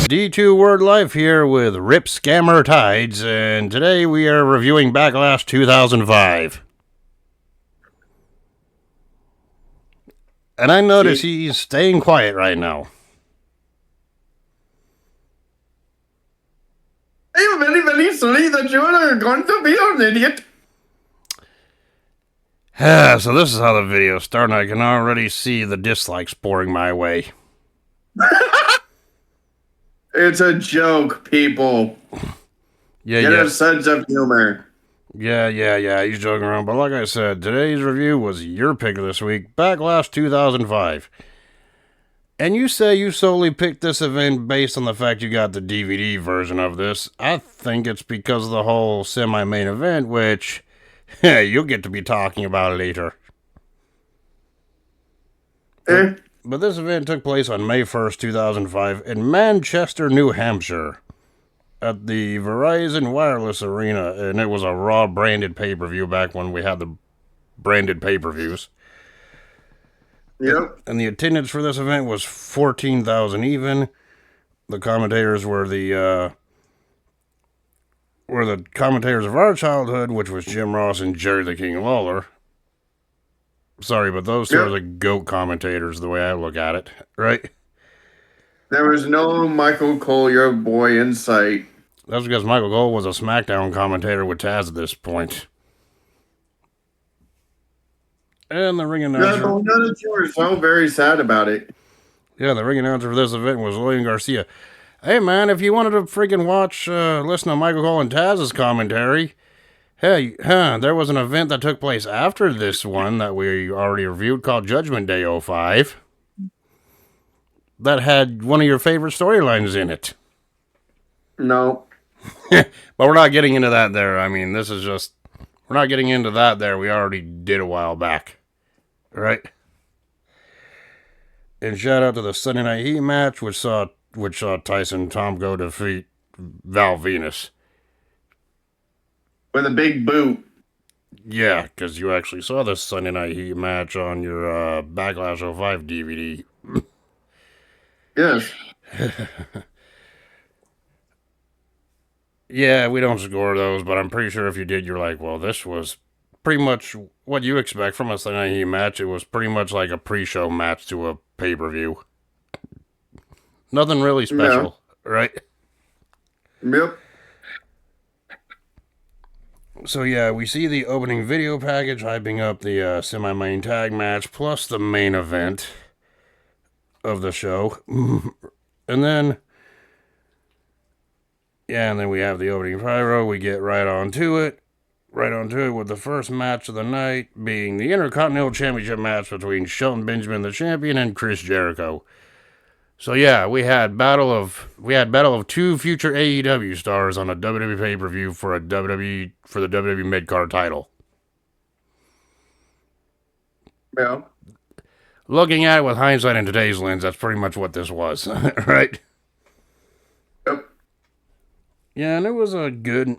D2 Word Life here with Riptidz, and today we are reviewing Backlash 2005. And I notice he's staying quiet right now. I am very, very sorry that you are going to be an idiot. So this is how the video started. I can already see the dislikes pouring my way. It's a joke, people. Get a sense of humor. Yeah, he's joking around. But like I said, today's review was your pick this week, Backlash 2005. And you say you solely picked this event based on the fact you got the DVD version of this. I think it's because of the whole semi-main event, which you'll get to be talking about later. But this event took place on May 1st, 2005 in Manchester, New Hampshire at the Verizon Wireless Arena, and it was a Raw branded pay-per-view back when we had the branded pay-per-views. Yep. And the attendance for this event was 14,000 even. The commentators were the commentators of our childhood, which was Jim Ross and Jerry the King Lawler. Sorry, but those two are the GOAT commentators, the way I look at it, right? There was no Michael Cole, your boy, in sight. That's because Michael Cole was a SmackDown commentator with Taz at this point. And the ring announcer... Yeah, but you were so very sad about it. Yeah, the ring announcer for this event was William Garcia. Hey, man, if you wanted to freaking listen to Michael Cole and Taz's commentary... Hey, there was an event that took place after this one that we already reviewed called Judgment Day 05 that had one of your favorite storylines in it. No. But we're not getting into that there. I mean, this is just... We're not getting into that there. We already did a while back. Right? And shout out to the Sunday Night Heat match, which saw Tyson Tomko defeat Val Venus. With a big boot. Yeah, because you actually saw this Sunday Night Heat match on your Backlash 05 DVD. Yes. Yeah, we don't score those, but I'm pretty sure if you did, you're like, well, this was pretty much what you expect from a Sunday Night Heat match. It was pretty much like a pre-show match to a pay-per-view. Nothing really special, right? Yep. So yeah, we see the opening video package hyping up the semi-main tag match plus the main event of the show. And then we have the opening pyro. We get right onto it with the first match of the night being the Intercontinental Championship match between Shelton Benjamin, the champion, and Chris Jericho. So yeah, we had battle of two future AEW stars on a WWE pay-per-view for the WWE mid-card title. Yeah. Looking at it with hindsight in today's lens, that's pretty much what this was, right? Yep. Yeah, and it was a good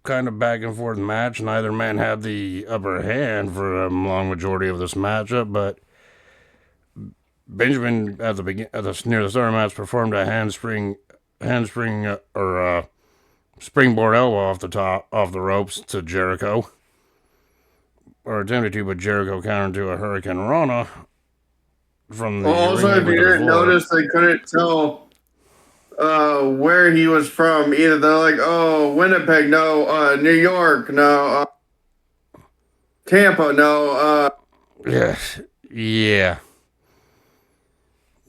kind of back and forth match. Neither man had the upper hand for a long majority of this matchup, but Benjamin near the start of the match performed a springboard elbow off the ropes to Jericho, or attempted to, but Jericho countered to a Hurricane Rana from the. Also, if you didn't notice, they couldn't tell where he was from. Either they're like, oh, Winnipeg, no, New York, no, Tampa, no. Yeah.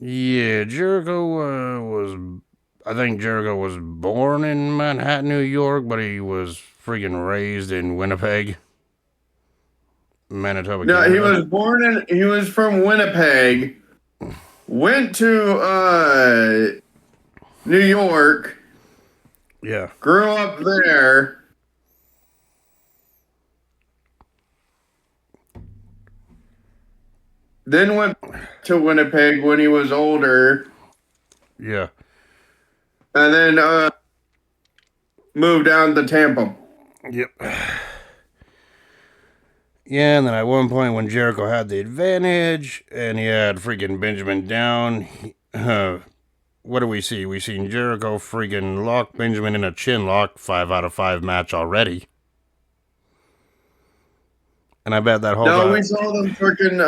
I think Jericho was born in Manhattan, New York, but he was freaking raised in Winnipeg, Manitoba, Canada. He was from Winnipeg, went to New York. Yeah. Grew up there. Then went to Winnipeg when he was older. Yeah. And then moved down to Tampa. Yep. Yeah, and then at one point when Jericho had the advantage and he had freaking Benjamin down, what do we see? We seen Jericho freaking lock Benjamin in a chin lock, 5 out of 5 match already. And I bet that whole No, time. we saw them freaking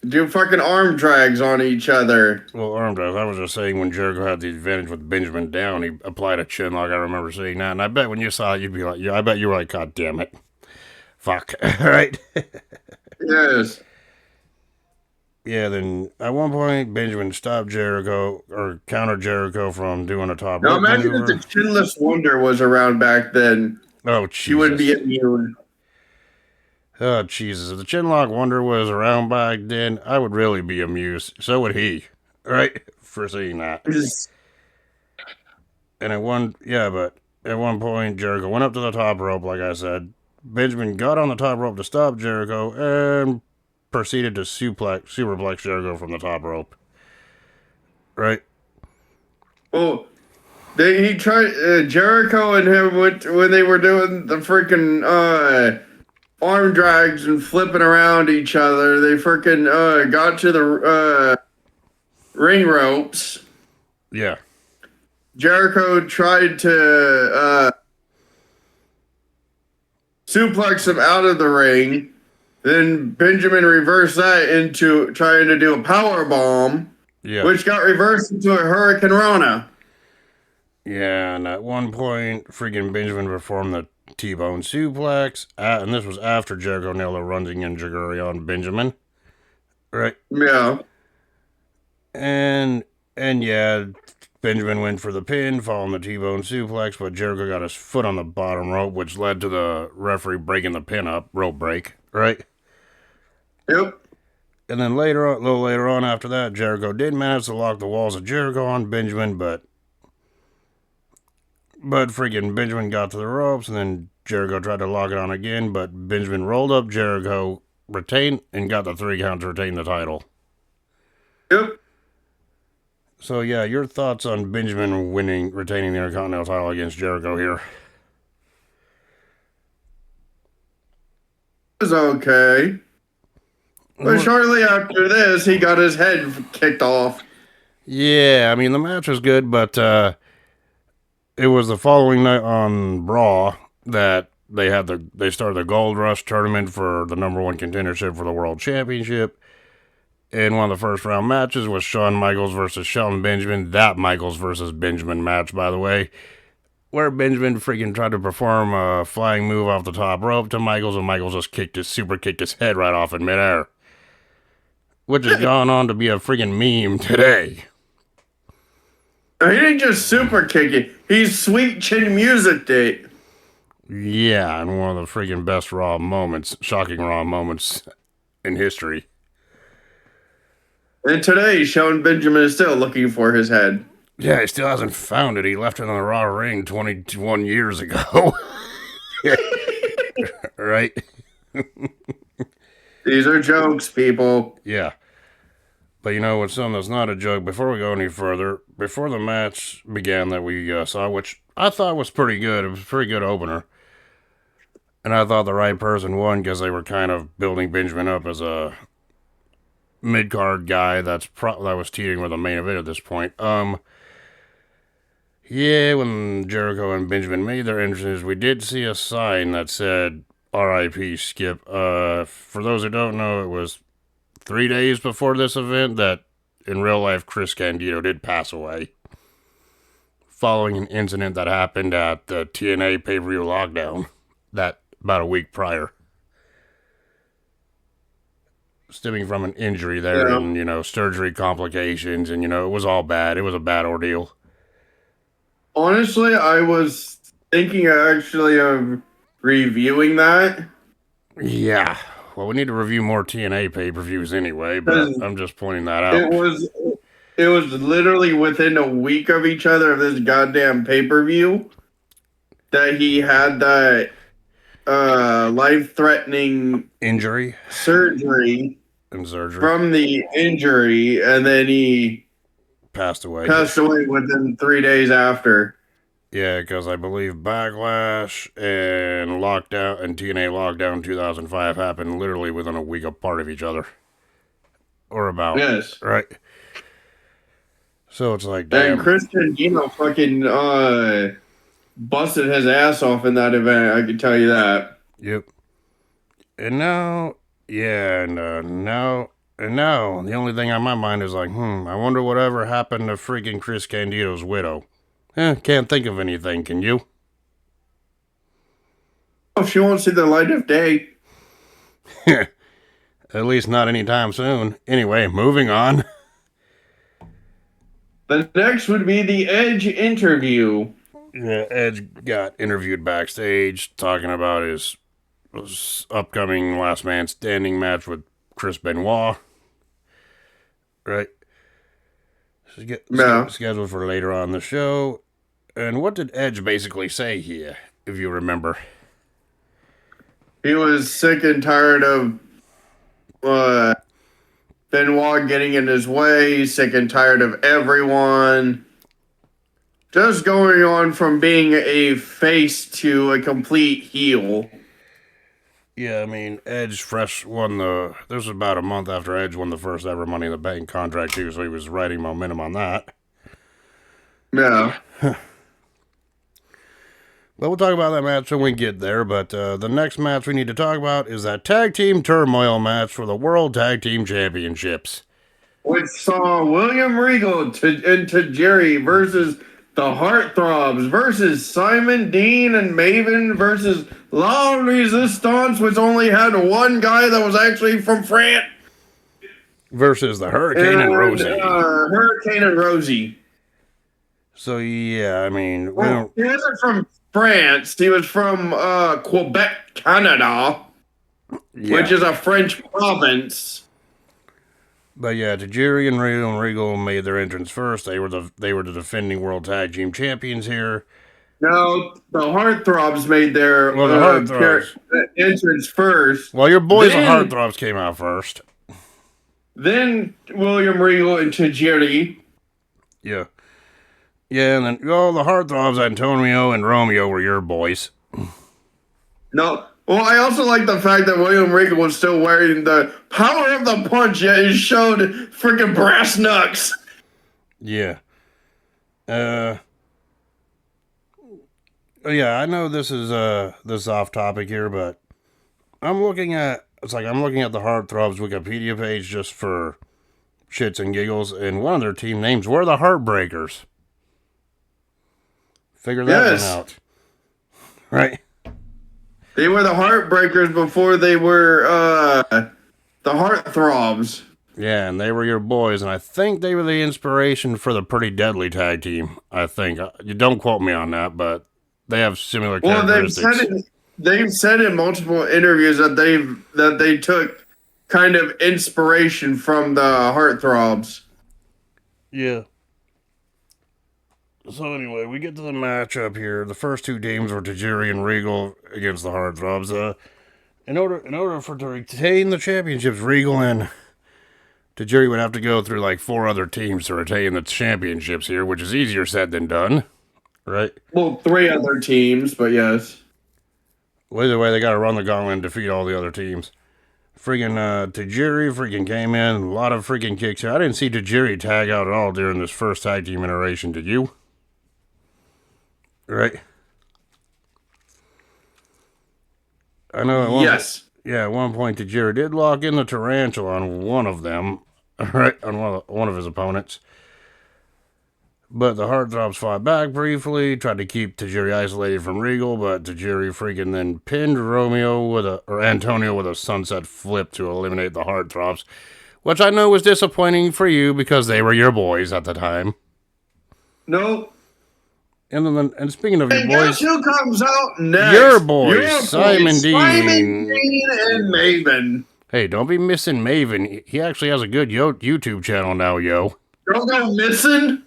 do fucking arm drags on each other. Well, arm drags. I was just saying when Jericho had the advantage with Benjamin down, he applied a chin lock. I remember seeing that. And I bet when you saw it, you'd be like, yeah, I bet you were like, God damn it. Fuck. All right. Yes. Yeah, then at one point, Benjamin stopped Jericho or countered Jericho from doing a top Now rope imagine if the maneuver. Chinless Wonder was around back then. Oh, She would be Jesus. immune. Oh, Jesus. If the Chinlock Wonder was around back then, I would really be amused. So would he. Right? For seeing that. And at one point, Jericho went up to the top rope, like I said. Benjamin got on the top rope to stop Jericho and proceeded to superplex Jericho from the top rope. Right? Well, he tried Jericho and him when they were doing the freaking arm drags and flipping around each other. They freaking got to the ring ropes. Yeah. Jericho tried to suplex him out of the ring. Then Benjamin reversed that into trying to do a power bomb, which got reversed into a Hurricane Rana. Yeah, and at one point, freaking Benjamin performed the T-bone suplex, and this was after Jericho nailed a running enzuigiri on Benjamin. Right? Yeah. And yeah, Benjamin went for the pin, following the T-bone suplex, but Jericho got his foot on the bottom rope, which led to the referee breaking the pin up, rope break, right? Yep. And then a little later on after that, Jericho did manage to lock the walls of Jericho on Benjamin, but freaking Benjamin got to the ropes, and then Jericho tried to lock it on again, but Benjamin rolled up Jericho, retained, and got the 3 count to retain the title. Yep. So yeah, your thoughts on Benjamin retaining the Intercontinental title against Jericho here? It was okay. But shortly after this, he got his head kicked off. Yeah, I mean, the match was good, but it was the following night on Raw that they started the Gold Rush tournament for the #1 contendership for the World Championship. And one of the first round matches was Shawn Michaels versus Shelton Benjamin. That Michaels versus Benjamin match, by the way, where Benjamin freaking tried to perform a flying move off the top rope to Michaels, and Michaels just kicked his head right off in midair, which has gone on to be a freaking meme today. He didn't just super kick it. He's sweet chin music date. Yeah, and one of the freaking best shocking Raw moments in history. And today, Shelton Benjamin is still looking for his head. Yeah, he still hasn't found it. He left it on the Raw ring 21 years ago. Right? These are jokes, people. Yeah. But you know what's something that's not a joke? Before we go any further, before the match began that we saw, which I thought was pretty good. It was a pretty good opener. And I thought the right person won because they were kind of building Benjamin up as a mid-card guy that was teetering with a main event at this point. Yeah, when Jericho and Benjamin made their entrances, we did see a sign that said R.I.P. Skip. For those who don't know, it was 3 days before this event that in real life Chris Candido did pass away following an incident that happened at the TNA pay-per-view lockdown that about a week prior. Stemming from an injury there and, surgery complications and, it was all bad. It was a bad ordeal. Honestly, I was thinking actually of reviewing that. Yeah. Well, we need to review more TNA pay-per-views anyway, but I'm just pointing that out. It was literally within a week of each other of this goddamn pay-per-view that he had that life-threatening surgery from the injury, and then he passed away within 3 days after. Yeah, because I believe Backlash and TNA Lockdown 2005 happened literally within a week apart of each other. or about. Yes. Right? So it's like, And damn. Christian, fucking busted his ass off in that event. I can tell you that. Yep. And now, yeah, and now, the only thing on my mind is like, I wonder whatever happened to freaking Chris Candido's widow. Can't think of anything, can you? Oh, she won't see the light of day. At least not anytime soon. Anyway, moving on. The next would be the Edge interview. Yeah, Edge got interviewed backstage talking about his upcoming Last Man Standing match with Chris Benoit. Right? Scheduled for later on the show. And what did Edge basically say here, if you remember? He was sick and tired of Benoit getting in his way. He's sick and tired of everyone. Just going on from being a face to a complete heel. Yeah, I mean, Edge won this was about a month after Edge won the first ever Money in the Bank contract, too, so he was riding momentum on that. Yeah. But we'll talk about that match when we get there. But the next match we need to talk about is that Tag Team Turmoil match for the World Tag Team Championships. Which saw William Regal and Tajiri versus the Heartthrobs versus Simon Dean and Maven versus La Resistance, which only had one guy that was actually from France. Versus the Hurricane and Rosie. Hurricane and Rosie. So, yeah, I mean... He wasn't from France. He was from Quebec, Canada, which is a French province. But yeah, Tajiri and Regal made their entrance first. They were the defending World Tag Team Champions here. No, the Heartthrobs made their entrance first. Well, your boys, the Heartthrobs, came out first. Then William Regal and Tajiri. Yeah. Yeah, and then, the Heartthrobs, Antonio and Romeo were your boys. No. Well, I also like the fact that William Regal was still wearing the power of the punch, yet he showed freaking brass knucks. Yeah. Yeah, I know this is off topic here, but I'm looking at the Heartthrobs Wikipedia page just for shits and giggles, and one of their team names were the Heartbreakers. Figure that one out. Right? They were the Heartbreakers before they were the Heartthrobs. Yeah, and they were your boys, and I think they were the inspiration for the Pretty Deadly tag team. I think. You don't quote me on that, but they have similar characteristics. They've said in multiple interviews that they took kind of inspiration from the Heartthrobs. Yeah. So anyway, we get to the matchup here. The first two teams were Tajiri and Regal against the Heartthrobs. In order to retain the championships, Regal and Tajiri would have to go through like 4 other teams to retain the championships here, which is easier said than done, right? Well, 3 other teams, but yes. Well, either way, they got to run the gauntlet and defeat all the other teams. Tajiri freaking came in, a lot of freaking kicks here. I didn't see Tajiri tag out at all during this first tag team iteration, did you? Right? I know. At one point, Tajiri did lock in the tarantula on one of them, right? On one of his opponents. But the Heartthrobs fought back briefly, tried to keep Tajiri isolated from Regal, but Tajiri freaking then pinned Antonio with a sunset flip to eliminate the Heartthrobs, which I know was disappointing for you because they were your boys at the time. Nope. And speaking of your boys, guess who comes out next? Your boys, Simon Dean and Maven. Hey, don't be missing Maven. He actually has a good YouTube channel now, yo. Don't go missing?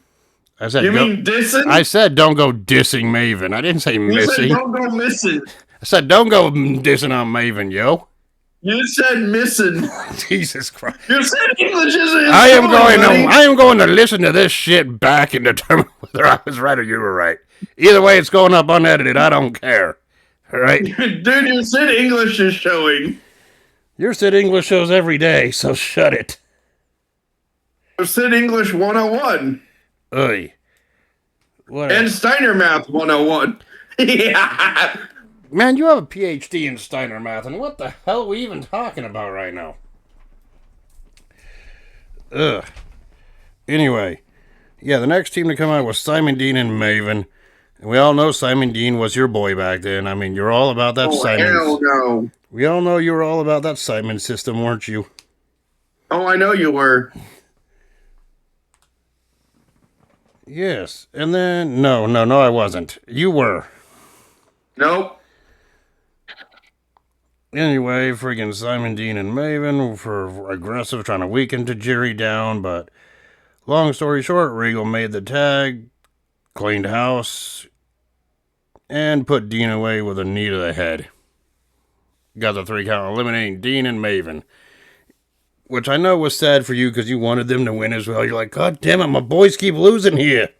I said, you mean dissing? I said don't go dissing Maven. I didn't say missing. You said don't go missing. I said don't go dissing on Maven, yo. You said missing. Jesus Christ. You said English isn't. I am going to listen to this shit back and determine whether I was right or you were right. Either way, it's going up unedited. I don't care. All right? Dude, your Sid English is showing. Your Sid English shows every day, so shut it. Sid English 101. Oy. What And Steiner Math 101. Yeah. Man, you have a PhD in Steiner math, and what the hell are we even talking about right now? Ugh. Anyway, yeah, the next team to come out was Simon Dean and Maven. And we all know Simon Dean was your boy back then. I mean, you're all about that Simon. Hell no. We all know you were all about that Simon system, weren't you? Oh, I know you were. Yes. And then, no, I wasn't. You were. Nope. Anyway, friggin' Simon Dean and Maven for aggressive, trying to weaken Tajiri down, but long story short, Regal made the tag, cleaned house, and put Dean away with a knee to the head. Got the 3 count, eliminating Dean and Maven. Which I know was sad for you because you wanted them to win as well. You're like, God damn it, my boys keep losing here.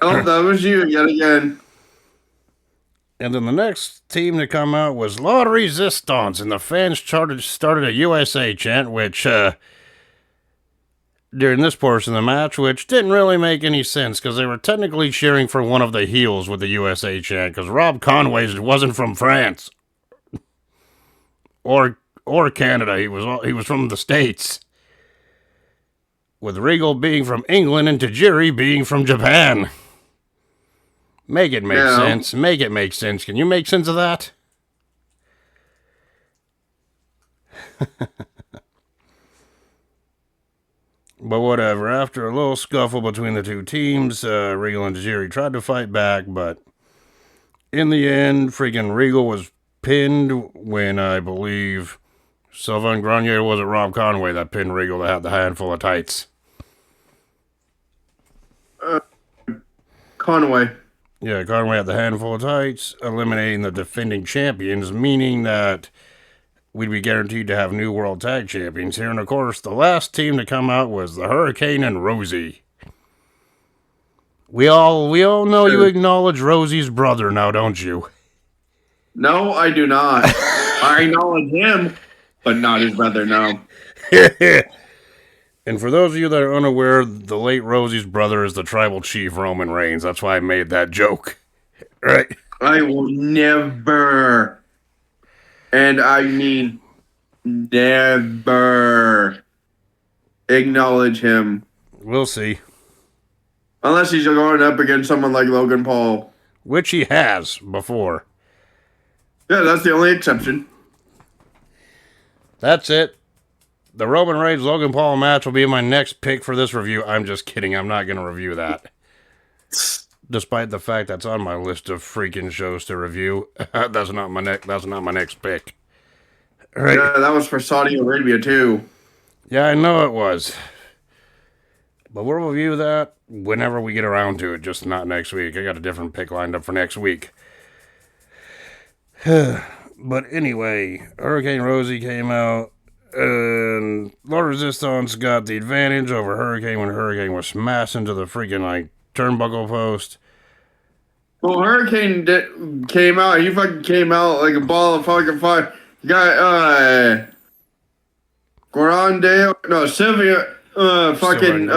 Oh, that was you yet again. And then the next team to come out was La Resistance, and the fans started a USA chant, which, during this portion of the match, which didn't really make any sense, because they were technically cheering for one of the heels with the USA chant, because Rob Conway wasn't from France. Or Canada, he was from the States. With Regal being from England and Tajiri being from Japan. Make it make sense. Make it make sense. Can you make sense of that? But whatever. After a little scuffle between the two teams, Regal and Tajiri tried to fight back, but in the end, freaking Regal was pinned when I believe Sylvain Grenier, was it Rob Conway that pinned Regal that had the handful of tights? Conway. Yeah, Conway had the handful of tights, eliminating the defending champions, meaning that we'd be guaranteed to have new world tag champions here. And of course, the last team to come out was the Hurricane and Rosie. We all know you acknowledge Rosie's brother now, don't you? No, I do not. I acknowledge him, but not his brother, no. And for those of you that are unaware, the late Rosie's brother is the tribal chief Roman Reigns. That's why I made that joke. Right? I will never, and I mean never, acknowledge him. We'll see. Unless he's going up against someone like Logan Paul. Which he has before. Yeah, that's the only exception. That's it. The Roman Reigns Logan Paul match will be my next pick for this review. I'm just kidding. I'm not going to review that. Despite the fact that's on my list of freaking shows to review. That's not my next pick. Right. Yeah, that was for Saudi Arabia too. Yeah, I know it was. But we'll review that whenever we get around to it, just not next week. I got a different pick lined up for next week. But anyway, Hurricane Rosie came out, and La Resistance got the advantage over Hurricane when Hurricane was smashed into the freaking, turnbuckle post. Well, Hurricane came out. He fucking came out like a ball of fucking fire. Got, Sylvia, fucking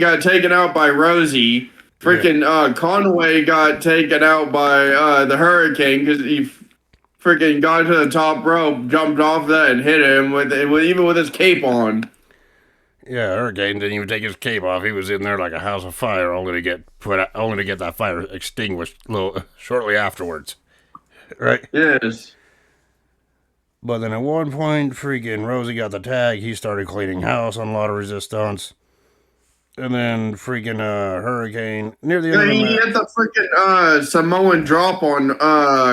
got taken out by Rosie. Freaking Conway got taken out by the Hurricane because he freaking got to the top rope, jumped off that, and hit him even with his cape on. Yeah, Hurricane didn't even take his cape off. He was in there like a house of fire, only to get that fire extinguished shortly afterwards. Right? Yes. But then at one point, freaking Rosie got the tag. He started cleaning house on La Resistance. And then freaking Hurricane near the end of the match. He hit the freaking Samoan drop on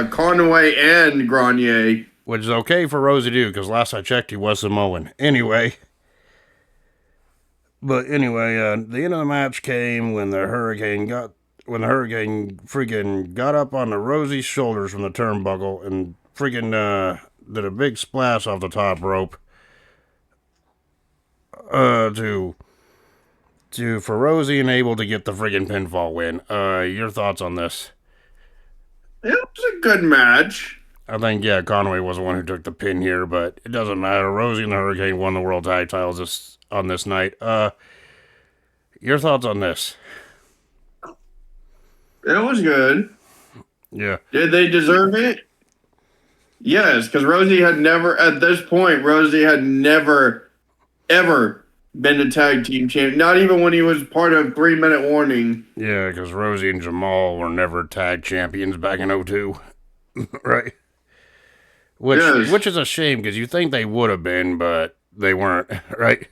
Conway and Grenier. Which is okay for Rosie to do, because last I checked, he was Samoan. Anyway. But anyway, the end of the match came when the Hurricane freaking got up on the Rosie's shoulders from the turnbuckle and freaking did a big splash off the top rope for Rosie and able to get the friggin' pinfall win. Your thoughts on this? It was a good match. I think, yeah, Conway was the one who took the pin here, but it doesn't matter. Rosie and the Hurricane won the World Tag Titles on this night. Your thoughts on this? It was good. Yeah. Did they deserve it? Yes, because Rosie had never, at this point, Rosie had never, ever been a tag team champion. Not even when he was part of 3 Minute Warning. Yeah, because Rosie and Jamal were never tag champions back in '02. Right? Which is a shame, because you think they would have been, but they weren't, right?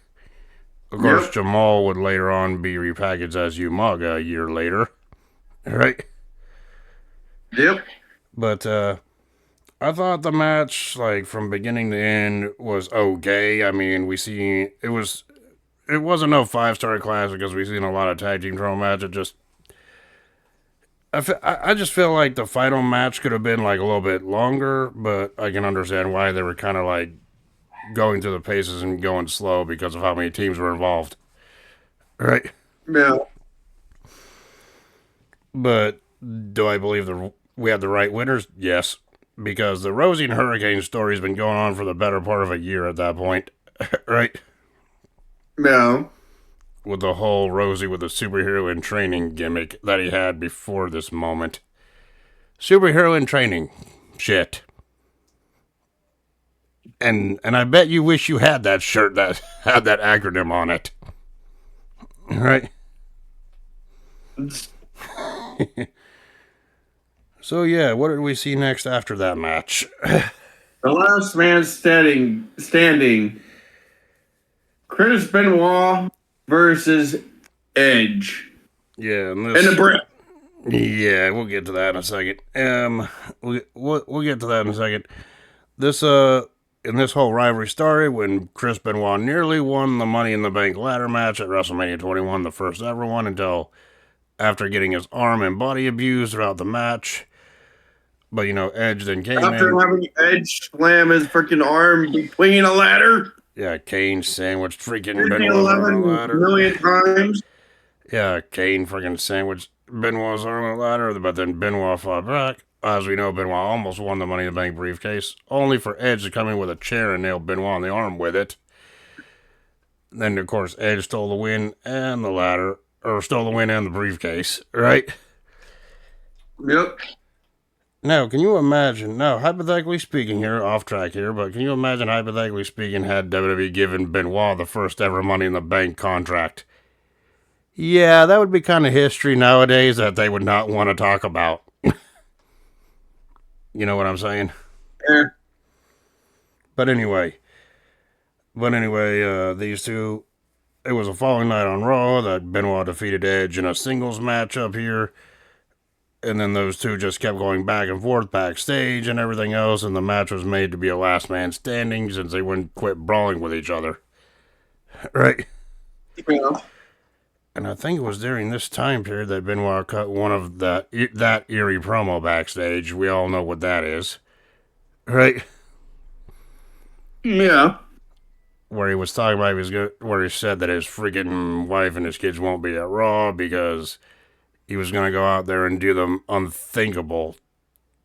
Of course, Jamal would later on be repackaged as Umaga a year later, right? Yep. But I thought the match, like from beginning to end, was okay. I mean, it wasn't no 5-star classic because we've seen a lot of tag team drama matches. I just feel like the final match could have been like a little bit longer, but I can understand why they were kind of like going through the paces and going slow because of how many teams were involved. Right? Yeah. But do I believe we had the right winners? Yes. Because the Rosie and Hurricane story has been going on for the better part of a year at that point. Right? Yeah. With the whole Rosie with the superhero in training gimmick that he had before this moment. Superhero in training. Shit. And I bet you wish you had that shirt that had that acronym on it. Right? So yeah, what did we see next after that match? The last man standing. Chris Benoit versus Edge. Yeah, and the Brit. Yeah, we'll get to that in a second. We'll get to that in a second. In this whole rivalry started when Chris Benoit nearly won the Money in the Bank ladder match at WrestleMania 21, the first ever one, until after getting his arm and body abused throughout the match. But, Edge then came after having Edge slam his freaking arm between a ladder. Yeah, Kane sandwiched freaking Benoit 11 million times. Yeah, Kane freaking sandwiched Benoit's arm on the ladder, but then Benoit fought back. As we know, Benoit almost won the Money in the Bank briefcase, only for Edge to come in with a chair and nail Benoit on the arm with it. Then, of course, Edge stole the win and the ladder, or stole the win and the briefcase, right? Yep. Now, can you imagine, hypothetically speaking here, off track here, but can you imagine, hypothetically speaking, had WWE given Benoit the first ever Money in the Bank contract? Yeah, that would be kind of history nowadays that they would not want to talk about. You know what I'm saying? Yeah. But anyway, these two, it was a following night on Raw that Benoit defeated Edge in a singles match up here. And then those two just kept going back and forth backstage and everything else. And the match was made to be a last man standing since they wouldn't quit brawling with each other. Right? Yeah. And I think it was during this time period that Benoit cut one of that eerie promo backstage. We all know what that is. Right? Yeah. Where he was talking about where he said that his freaking wife and his kids won't be at Raw because he was going to go out there and do the unthinkable,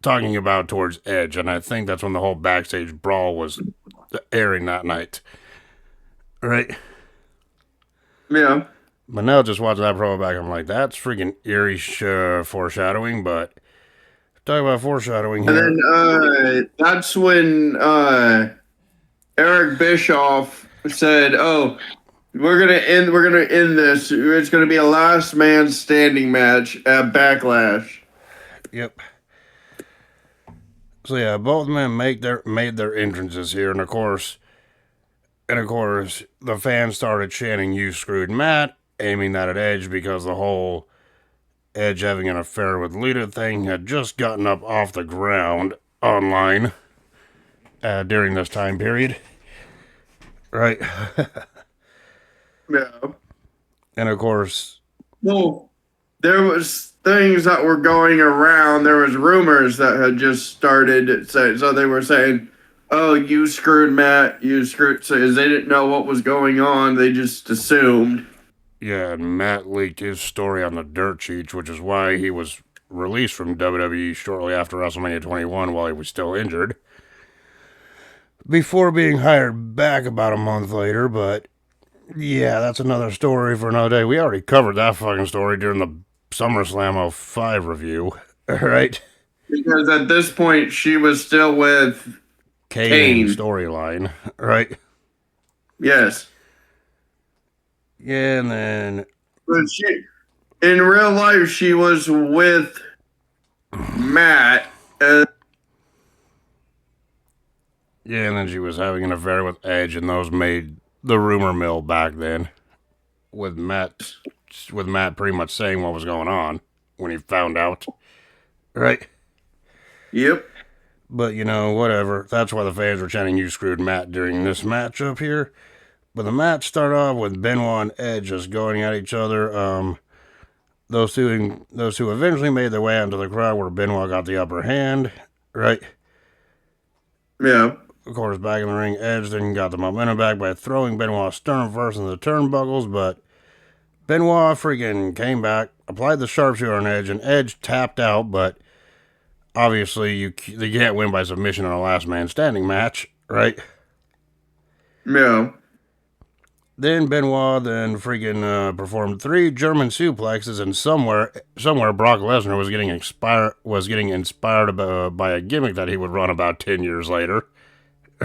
talking about towards Edge. And I think that's when the whole backstage brawl was airing that night. Right? Yeah. But now just watching that promo back, I'm like, that's freaking eerie foreshadowing, but talk about foreshadowing here. And then that's when Eric Bischoff said, "Oh, we're gonna end this. It's gonna be a last man standing match at Backlash." Yep. So yeah, both men made their entrances here, and of course, the fans started chanting, "You screwed Matt," aiming that at Edge because the whole Edge having an affair with Lita thing had just gotten up off the ground online during this time period. Right? Yeah. And of course... Well, there was things that were going around. There was rumors that had just started. So they were saying, "Oh, you screwed Matt. You screwed..." So they didn't know what was going on. They just assumed. Yeah, and Matt leaked his story on the dirt sheets, which is why he was released from WWE shortly after WrestleMania 21 while he was still injured, before being hired back about a month later. But yeah, that's another story for another day. We already covered that fucking story during the SummerSlam 05 review, right? Because at this point, she was still with Kane Kane. storyline, right? Yes. Yeah, and then But in real life, she was with Matt. yeah, and then she was having an affair with Edge, and those made the rumor mill back then. With Matt pretty much saying what was going on when he found out, right? Yep. But whatever. That's why the fans were chanting "You screwed Matt" during this matchup here. But the match started off with Benoit and Edge just going at each other. Those two eventually made their way out into the crowd where Benoit got the upper hand, right? Yeah. Of course, back in the ring, Edge then got the momentum back by throwing Benoit stern first into the turnbuckles, but Benoit freaking came back, applied the sharpshooter on Edge, and Edge tapped out, but obviously you can't win by submission in a last man standing match, right? Yeah. Then Benoit then freaking performed 3 German suplexes, and somewhere Brock Lesnar was getting inspired by a gimmick that he would run about 10 years later.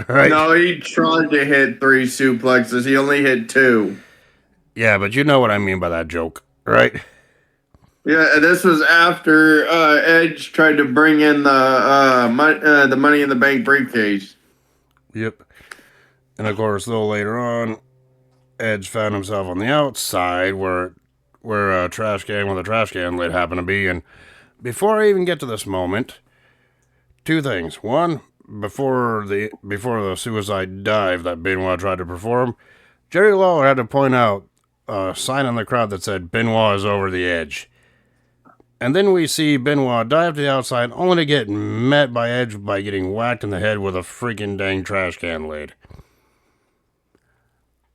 Right? No, he tried to hit 3 suplexes. He only hit 2. Yeah, but you know what I mean by that joke, right? Yeah, and this was after Edge tried to bring in the Money in the Bank briefcase. Yep. And of course, a little later on, Edge found himself on the outside where a trash can with a trash can lid happened to be. And before I even get to this moment, 2 things. One, before the suicide dive that Benoit tried to perform, Jerry Lawler had to point out a sign in the crowd that said "Benoit is over the edge." And then we see Benoit dive to the outside, only to get met by Edge by getting whacked in the head with a freaking dang trash can lid.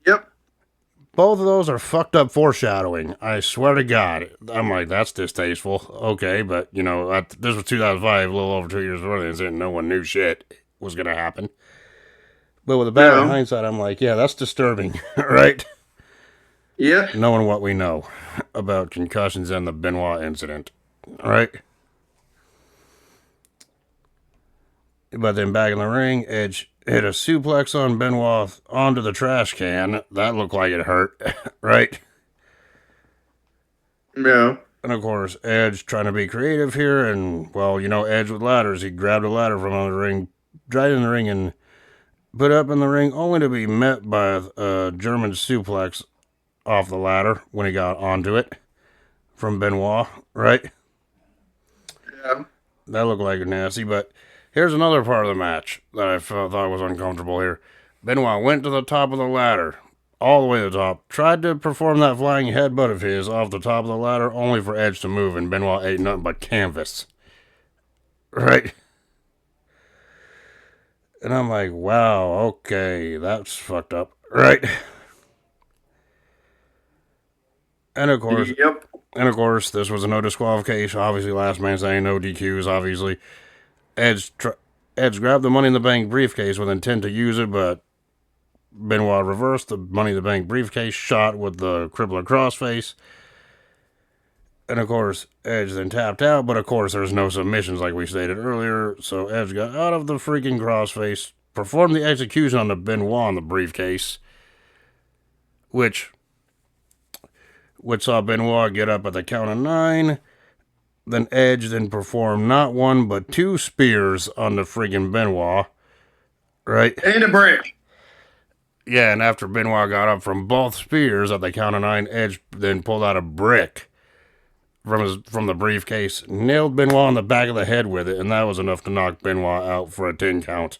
Yep. Both of those are fucked up foreshadowing. I swear to God. I'm like, that's distasteful. Okay, but, this was 2005, a little over 2 years before this, and no one knew shit was going to happen. But with a bad hindsight, I'm like, yeah, that's disturbing, right? Yep. Knowing what we know about concussions and the Benoit incident, right? But then back in the ring, Edge hit a suplex on Benoit onto the trash can. That looked like it hurt, right? Yeah. And of course, Edge trying to be creative here, and well, Edge with ladders. He grabbed a ladder from under the ring, dragged in the ring, and put up in the ring, only to be met by a German suplex off the ladder when he got onto it from Benoit, right? Yeah. That looked like nasty, but here's another part of the match that I thought was uncomfortable here. Benoit went to the top of the ladder, all the way to the top, tried to perform that flying headbutt of his off the top of the ladder, only for Edge to move, and Benoit ate nothing but canvas. Right? And I'm like, wow, okay, that's fucked up. Right? And of course, this was a no disqualification. Obviously, last man saying no DQs. Obviously, Edge grabbed the Money in the Bank briefcase with intent to use it, but Benoit reversed the Money in the Bank briefcase shot with the crippler crossface. And of course, Edge then tapped out, but of course, there's no submissions like we stated earlier. So Edge got out of the freaking crossface, performed the execution on the Benoit on the briefcase, which saw Benoit get up at the count of 9. Then Edge then performed not 1 but 2 spears on the friggin' Benoit. Right? And a brick. Yeah, and after Benoit got up from both spears at the count of 9, Edge then pulled out a brick from the briefcase, nailed Benoit on the back of the head with it, and that was enough to knock Benoit out for a 10 count.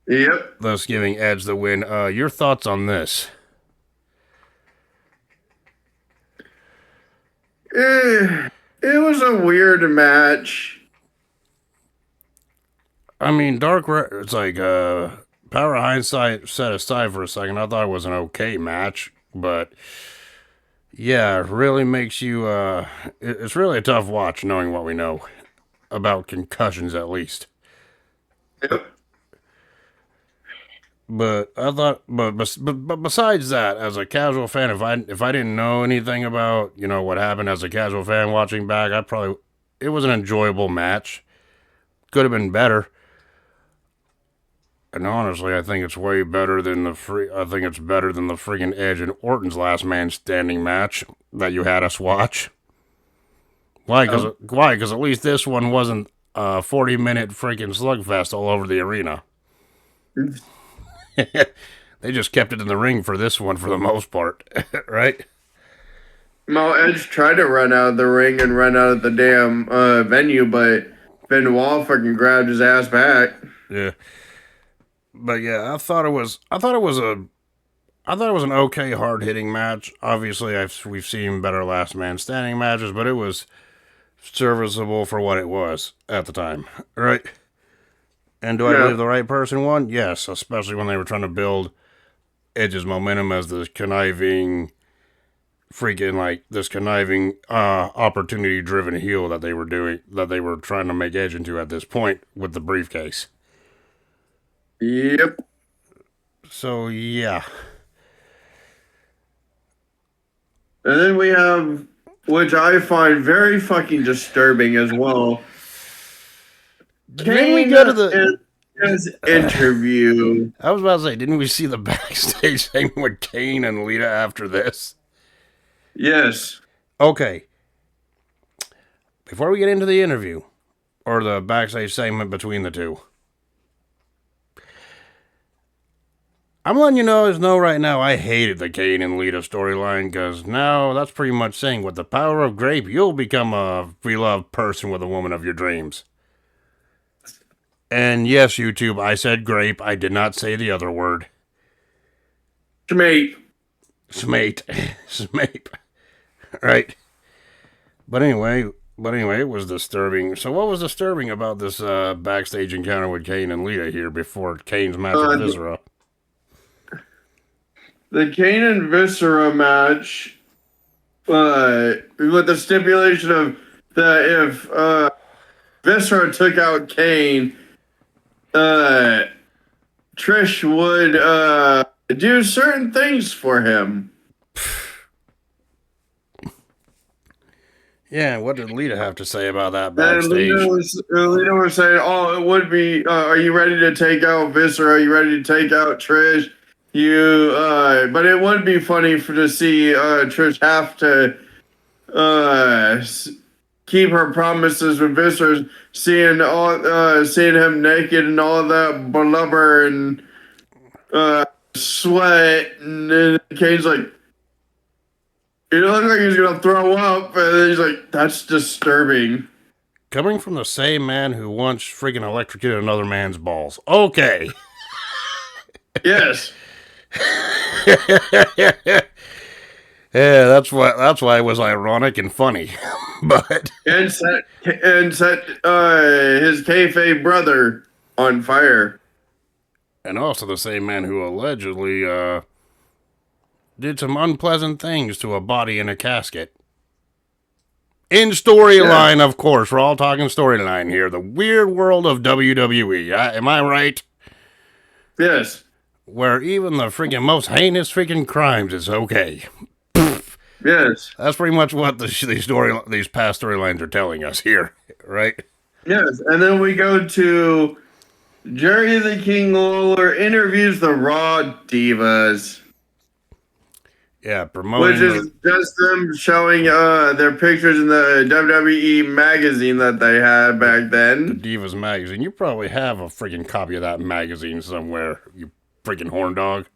Yep. Thus giving Edge the win. Your thoughts on this? It was a weird match. I mean, it's like power of hindsight set aside for a second. I thought it was an okay match, but Yeah, it really makes you, it's really a tough watch knowing what we know about concussions at least. Yep. But I thought, but besides that, as a casual fan, if I didn't know anything about what happened as a casual fan watching back, it was an enjoyable match. Could have been better, and honestly, I think it's way better than I think it's better than the freaking Edge and Orton's Last Man Standing match that you had us watch. Why? Oh. Because at least this one wasn't a 40-minute freaking slugfest all over the arena. They just kept it in the ring for this one for the most part, right? Well, Edge tried to run out of the ring and run out of the damn venue, but Benoit fucking grabbed his ass back. Yeah. But yeah, I thought it was an okay hard hitting match. Obviously, we've seen better last man standing matches, but it was serviceable for what it was at the time, right? And do I Yeah. believe the right person won? Yes, especially when they were trying to build Edge's momentum as this conniving, opportunity driven heel that they were trying to make Edge into at this point with the briefcase. Yep. So yeah. And then we have, which I find very fucking disturbing as well. Didn't we go to the in his interview. I was about to say, didn't we see the backstage segment with Kane and Lita after this? Yes. Okay. Before we get into the interview, or the backstage segment between the two, I'm letting you know right now, I hated the Kane and Lita storyline, because now that's pretty much saying with the power of grape, you'll become a beloved person with a woman of your dreams. And yes, YouTube, I said grape. I did not say the other word. Schmate. Smate. Smape. Right? But anyway, it was disturbing. So what was disturbing about this backstage encounter with Kane and Lita here before Kane's match with Viscera? The Kane and Viscera match, with the stipulation of that if Viscera took out Kane, Trish would do certain things for him. Yeah, what did Lita have to say about that And backstage? Lita was saying, "Oh, it would be. Are you ready to take out Viscera? Are you ready to take out Trish? But it would be funny to see Trish have to keep her promises with Viscera, seeing him naked and all that blubber and sweat, and then Kane's like, "You look like he's gonna throw up," and then he's like, "That's disturbing." Coming from the same man who once freaking electrocuted another man's balls. Okay. Yes. Yeah, that's why it was ironic and funny. But And set his kayfabe brother on fire. and also the same man who allegedly did some unpleasant things to a body in a casket. In storyline, of course. We're all talking storyline here. The weird world of WWE. Am I right? Yes. Where even the freaking most heinous freaking crimes is okay. Yes. That's pretty much what these past storylines are telling us here, right? Yes. And then we go to Jerry the King Lawler interviews the Raw Divas. Yeah, promoting. Which is just them showing their pictures in the WWE magazine that they had back the then. Divas magazine. You probably have a freaking copy of that magazine somewhere, you freaking horn dog.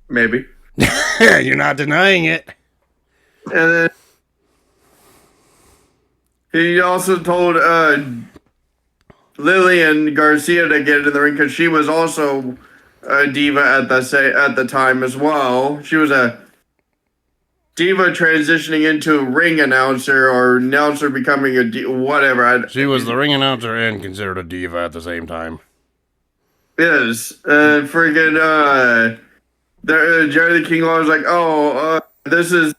Maybe. You're not denying it. And then he also told Lillian Garcia to get in the ring because she was also a diva at the time as well. She was a diva transitioning into a ring announcer or announcer becoming a whatever. She was the ring announcer and considered a diva at the same time. Yes, freaking Jerry the King Lawler was like, "Oh, this is.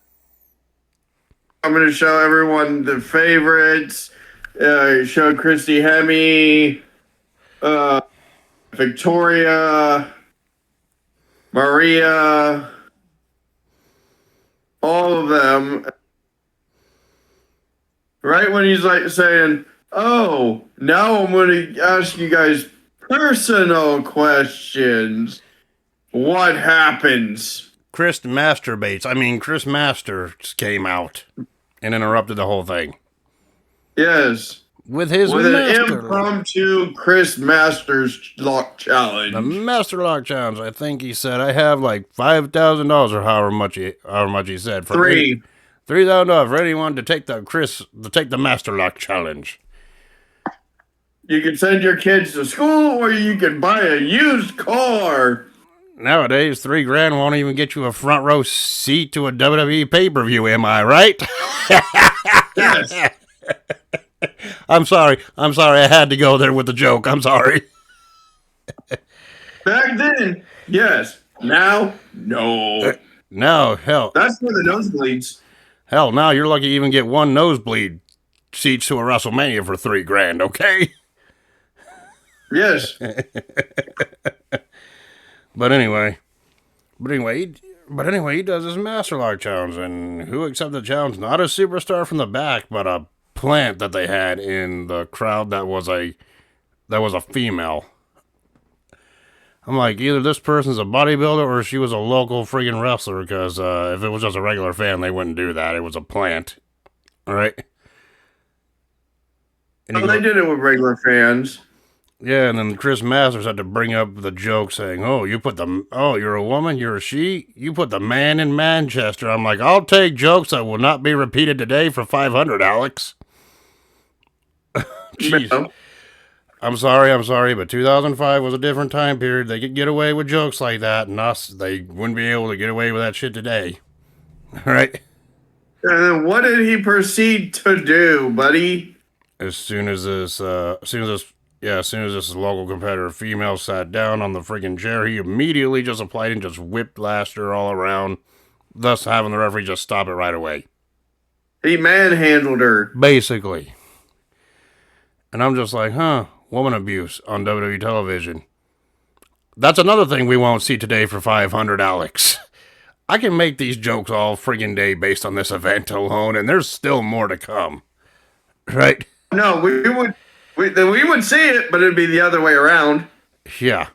I'm going to show everyone the favorites. Show Christy Hemme, Victoria, Maria, all of them. Right when he's like saying, "Oh, now I'm going to ask you guys personal questions." What happens? Chris Masters came out and interrupted the whole thing. Yes. With his With an master impromptu Chris Masters lock challenge. The master lock challenge. I think he said I have like $5,000 or however much he said for $3,000 for anyone to take the master lock challenge. You can send your kids to school, or you can buy a used car. Nowadays, $3,000 won't even get you a front row seat to a WWE pay-per-view. Am I right? Yes. I'm sorry. I had to go there with the joke. I'm sorry. Back then, yes. Now, no. No, hell. That's for the nosebleeds. Hell, now you're lucky to even get one nosebleed seats to a WrestleMania for $3,000. Okay. Yes. But anyway, he does his master lock challenge, and who accepted the challenge? Not a superstar from the back, but a plant that they had in the crowd that was a female. I'm like, either this person's a bodybuilder or she was a local freaking wrestler, because if it was just a regular fan, they wouldn't do that. It was a plant. All right? And they did it with regular fans. Yeah, and then Chris Masters had to bring up the joke saying, you're a woman, you're a she, you put the man in Manchester. I'm like, I'll take jokes that will not be repeated today for $500, Alex. Jeez. No. I'm sorry, but 2005 was a different time period. They could get away with jokes like that, and they wouldn't be able to get away with that shit today. All right? And then what did he proceed to do, buddy? As soon as this local competitor female sat down on the freaking chair, he immediately just applied and just whiplashed her all around, thus having the referee just stop it right away. He manhandled her. Basically. And I'm just like, woman abuse on WWE television. That's another thing we won't see today for $500, Alex. I can make these jokes all friggin' day based on this event alone, and there's still more to come. Right? No, we would see it, but it'd be the other way around. Yeah.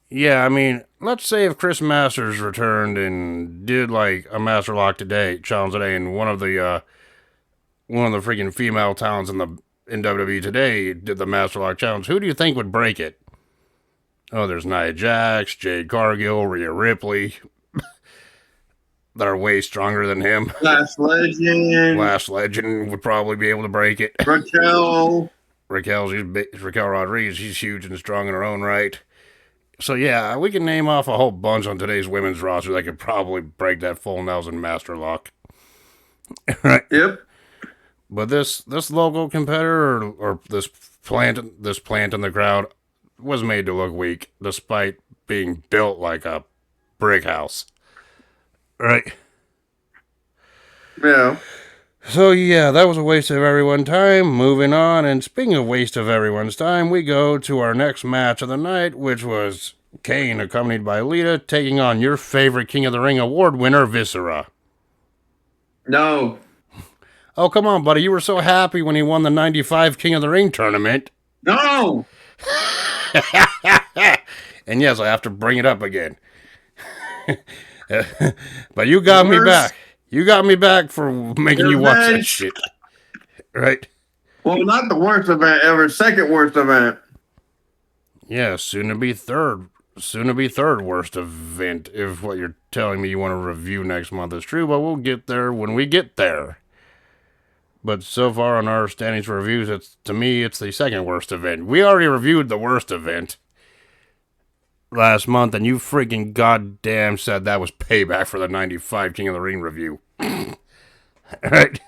Yeah, I mean, let's say if Chris Masters returned and did like a Master Lock challenge today, and one of the freaking female talents in WWE today did the Master Lock challenge, who do you think would break it? Oh, there's Nia Jax, Jade Cargill, Rhea Ripley, that are way stronger than him. Last Legend would probably be able to break it. Raquel Rodriguez, she's huge and strong in her own right. So yeah, we can name off a whole bunch on today's women's roster that could probably break that full Nelson Master Lock. Right? Yep. But this local competitor or this plant in the crowd was made to look weak, despite being built like a brick house. Right? Yeah. So yeah, that was a waste of everyone's time. Moving on, and speaking of waste of everyone's time, we go to our next match of the night, which was Kane, accompanied by Lita, taking on your favorite King of the Ring award winner, Viscera. No. Oh, come on, buddy. You were so happy when he won the 95 King of the Ring tournament. No! And yes, I have to bring it up again. But you got me back. You got me back for making you watch that shit. Right? Well, not the worst event ever. Second worst event. Yeah, soon to be third worst event, if what you're telling me you want to review next month is true, but we'll get there when we get there. But so far on our standings for reviews, to me, it's the second worst event. We already reviewed the worst event last month, and you freaking goddamn said that was payback for the 95 King of the Ring review. Right?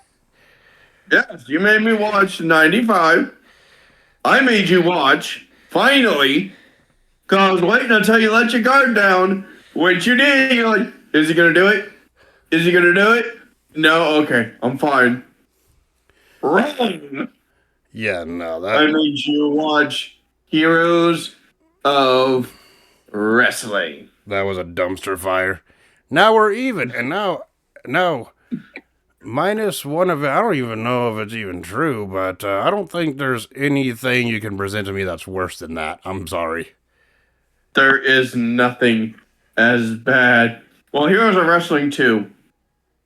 Yes, you made me watch 95. I made you watch, finally, because I was waiting until you let your guard down. Which you did. You're like, Is he gonna do it? Is he gonna do it? No. Okay, I'm fine. Wrong. Yeah, no, I made you watch Heroes of Wrestling. that was a dumpster fire. Now we're even, and now, minus one of it. I don't even know if it's even true, but I don't think there's anything you can present to me that's worse than that. I'm sorry. There is nothing as bad. Well, Heroes of Wrestling 2.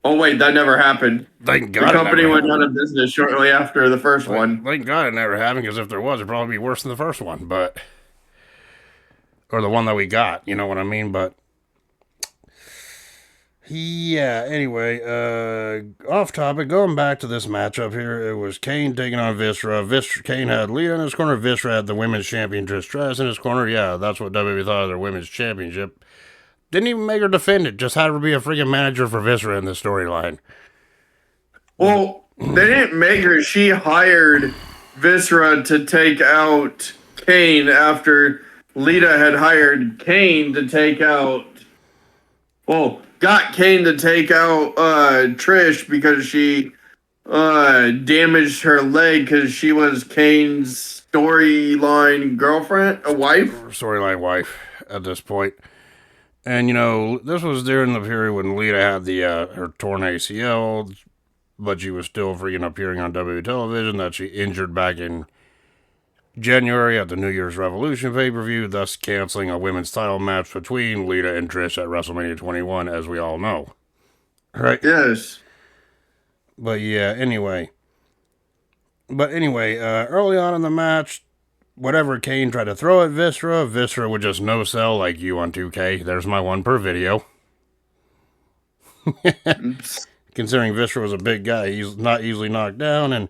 Oh, wait, that never happened. Thank God. The company went out of business shortly after the first one. Thank God it never happened, because if there was, it'd probably be worse than the first one, but... Or the one that we got, you know what I mean? But... Yeah, anyway, off topic, going back to this matchup here, it was Kane taking on Viscera. Kane had Lita in his corner, Viscera had the women's champion Trish Stratus in his corner. Yeah, that's what WWE thought of their women's championship. Didn't even make her defend it, just had her be a freaking manager for Viscera in the storyline. Well, they didn't make her. She hired Viscera to take out Kane after Lita had hired Kane to take out... Well, got Kane to take out Trish because she damaged her leg because she was Kane's storyline girlfriend, a wife? Storyline wife at this point. And, you know, this was during the period when Lita had the her torn ACL, but she was still freaking appearing on WWE television that she injured back in January at the New Year's Revolution pay-per-view, thus canceling a women's title match between Lita and Trish at WrestleMania 21, as we all know. Right? Yes. But yeah, anyway. Early on in the match, whatever Kane tried to throw at Viscera would just no-sell like you on 2K. There's my one per video. Considering Viscera was a big guy, he's not easily knocked down, and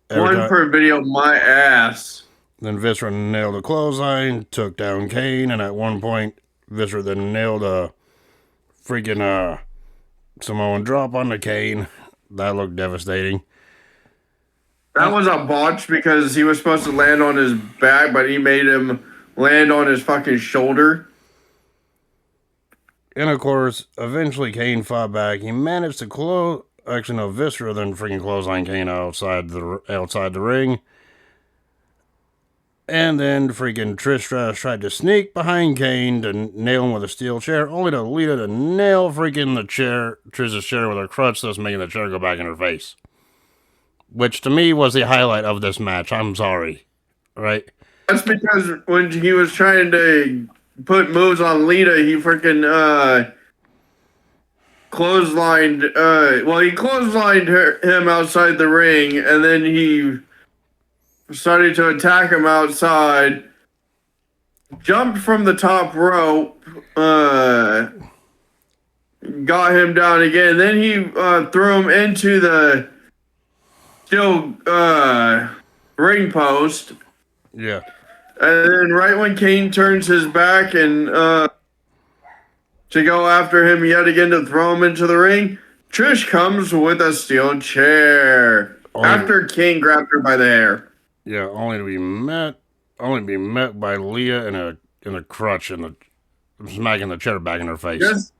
one per video, my ass. Then Viscera nailed a clothesline, took down Kane, and at one point, Viscera then nailed a freaking Samoan drop onto Kane. That looked devastating. That was a botch because he was supposed to land on his back, but he made him land on his fucking shoulder. And of course, eventually Kane fought back. He managed to Actually, no, Viscera then freaking clothesline Kane outside the ring. And then freaking Trish Stratus tried to sneak behind Kane to nail him with a steel chair, only to Lita to nail freaking Trish's chair with her crutch, thus making the chair go back in her face. Which to me was the highlight of this match. I'm sorry. Right? That's because when he was trying to put moves on Lita, he freaking clotheslined him outside the ring, and then he started to attack him outside, jumped from the top rope, got him down again, then he threw him into the steel ring post. Yeah. And then right when Kane turns his back and to go after him yet again to throw him into the ring, Trish comes with a steel chair after Kane grabbed her by the hair. Yeah, only to be met by Lita in a crutch and smacking the chair back in her face.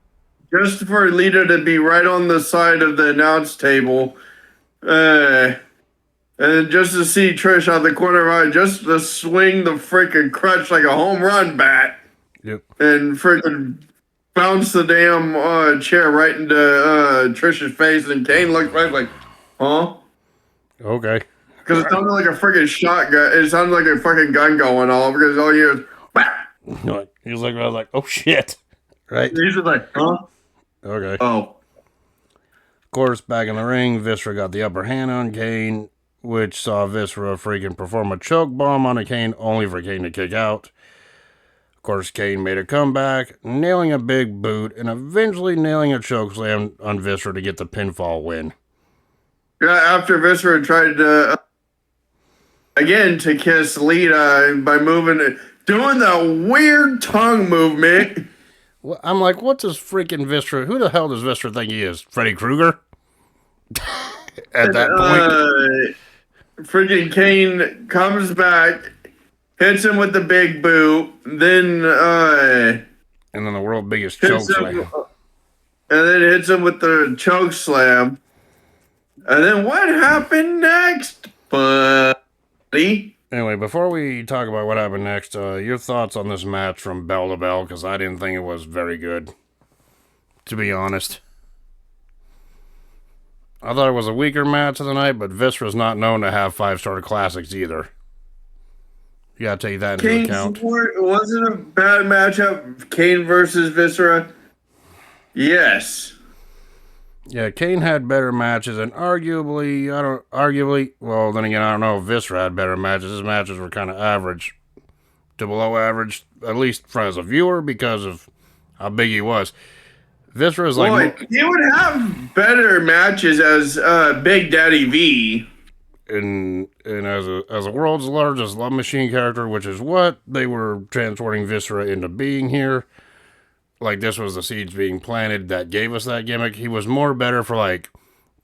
Just for Lita to be right on the side of the announce table, and just to see Trish out the corner of her eye, just to swing the freaking crutch like a home run bat. Yep. And freaking bounce the damn chair right into Trish's face, and Kane looked right like, huh? Okay. Because it sounded like a freaking shotgun. It sounded like a fucking gun going off because all you hear is, bah! He was like, oh shit. Right? He's just like, huh? Okay. Oh. Of course, back in the ring, Viscera got the upper hand on Kane, which saw Viscera freaking perform a choke bomb on a Kane, only for Kane to kick out. Of course, Kane made a comeback, nailing a big boot, and eventually nailing a chokeslam on Viscera to get the pinfall win. Yeah, after Viscera tried to again to kiss Lita by doing the weird tongue movement. Well, I'm like, what's this freaking Viscera? Who the hell does Viscera think he is? Freddy Krueger? At that point. Freaking Kane comes back, hits him with the big boot, then and then the world's biggest chokeslam. and then hits him with the choke slam. And then what happened next, buddy? Anyway, before we talk about what happened next, your thoughts on this match from bell to bell, because I didn't think it was very good, to be honest. I thought it was a weaker match of the night, but Viscera's not known to have 5-star classics either. You gotta take that into account. Wasn't a bad matchup, Kane versus Viscera? Yes. Yeah, Kane had better matches, and well, then again, I don't know if Viscera had better matches. His matches were kind of average to below average, at least as a viewer, because of how big he was. Viscera's like... Boy, he would have better matches as Big Daddy V. And as a world's largest love machine character, which is what they were transporting Viscera into being here, like this was the seeds being planted that gave us that gimmick. He was more better for like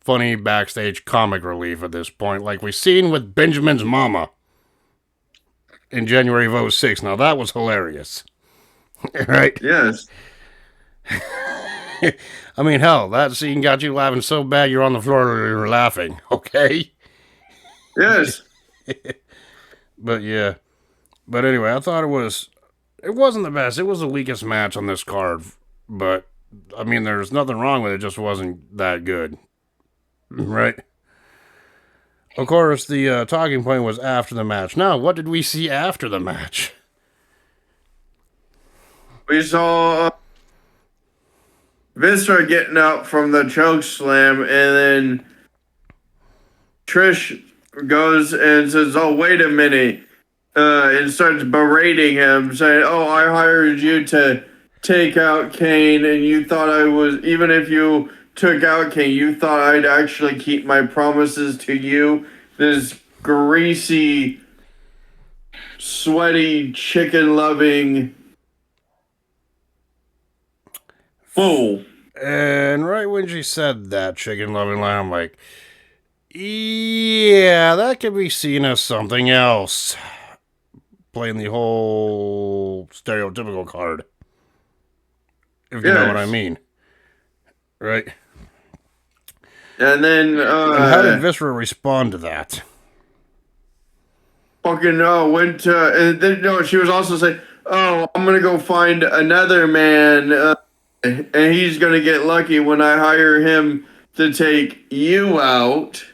funny backstage comic relief at this point, like we seen with Benjamin's mama in January of 2006. Now that was hilarious. Right? Yes. I mean, hell, that scene got you laughing so bad you're on the floor and you're laughing, okay? Yes. But yeah. But anyway, I thought it wasn't the best. It was the weakest match on this card. But, I mean, there's nothing wrong with it. It just wasn't that good. Right? Of course, the talking point was after the match. Now, what did we see after the match? We saw Viscera getting up from the choke slam, and then Trish goes and says, "Oh, wait a minute," and starts berating him, saying, "Oh, I hired you to take out Kane, and you thought I was, even if you took out Kane, you thought I'd actually keep my promises to you, this greasy, sweaty, chicken-loving fool." And right when she said that chicken loving line, I'm like, yeah, that could be seen as something else. Playing the whole stereotypical card. If you know what I mean. Right? And then, and how did Viscera respond to that? Fucking went to, and then, no, she was also saying, "Oh, I'm gonna go find another man, and he's gonna get lucky when I hire him to take you out."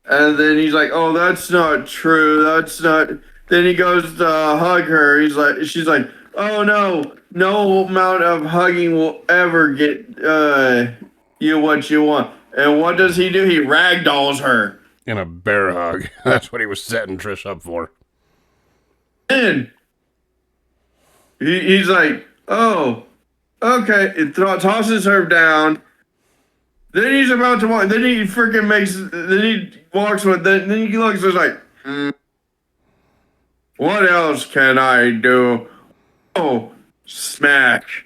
And then he's like, "Oh, that's not true. That's not." Then he goes to hug her. She's like, "Oh no amount of hugging will ever get you what you want." And what does he do? He ragdolls her in a bear hug. That's what he was setting Trish up for. And he's like, "Oh, okay." It tosses her down. Then he's about to walk. Then he freaking makes. Then he walks with. Then he looks. He's like, "What else can I do?" Oh, smash.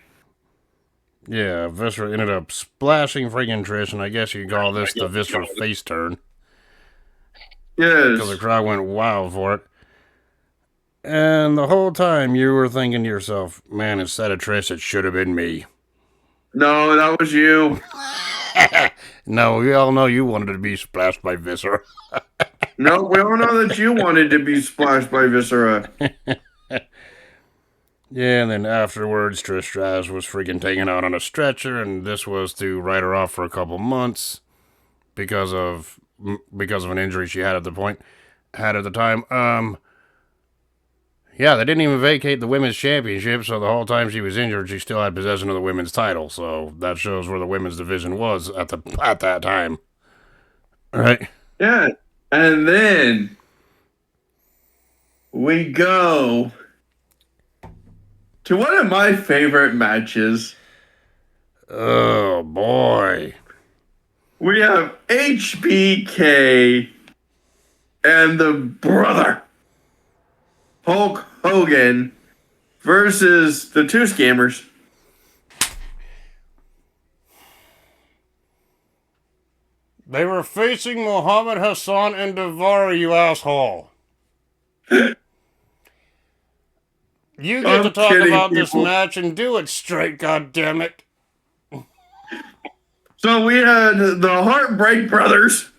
Yeah, Viscera ended up splashing freaking Trish, and I guess you call this the Viscera face turn. Yes. Because the crowd went wild for it. And the whole time you were thinking to yourself, man, instead of Trish, it should have been me. No, that was you. No, we all know you wanted to be splashed by Viscera. No, we all know that you wanted to be splashed by Viscera. Yeah, and then afterwards, Trish Stratus was freaking taken out on a stretcher, and this was to write her off for a couple months because of an injury she had at the time. Yeah, they didn't even vacate the women's championship, so the whole time she was injured, she still had possession of the women's title. So that shows where the women's division was at that time. Right? Yeah. And then we go to one of my favorite matches. Oh, boy. We have HBK and the brother Hulk Hogan versus the two scammers. They were facing Muhammad Hassan and Daivari, you asshole. You get to talk about this match and do it straight, goddammit. So we had the Heartbreak Brothers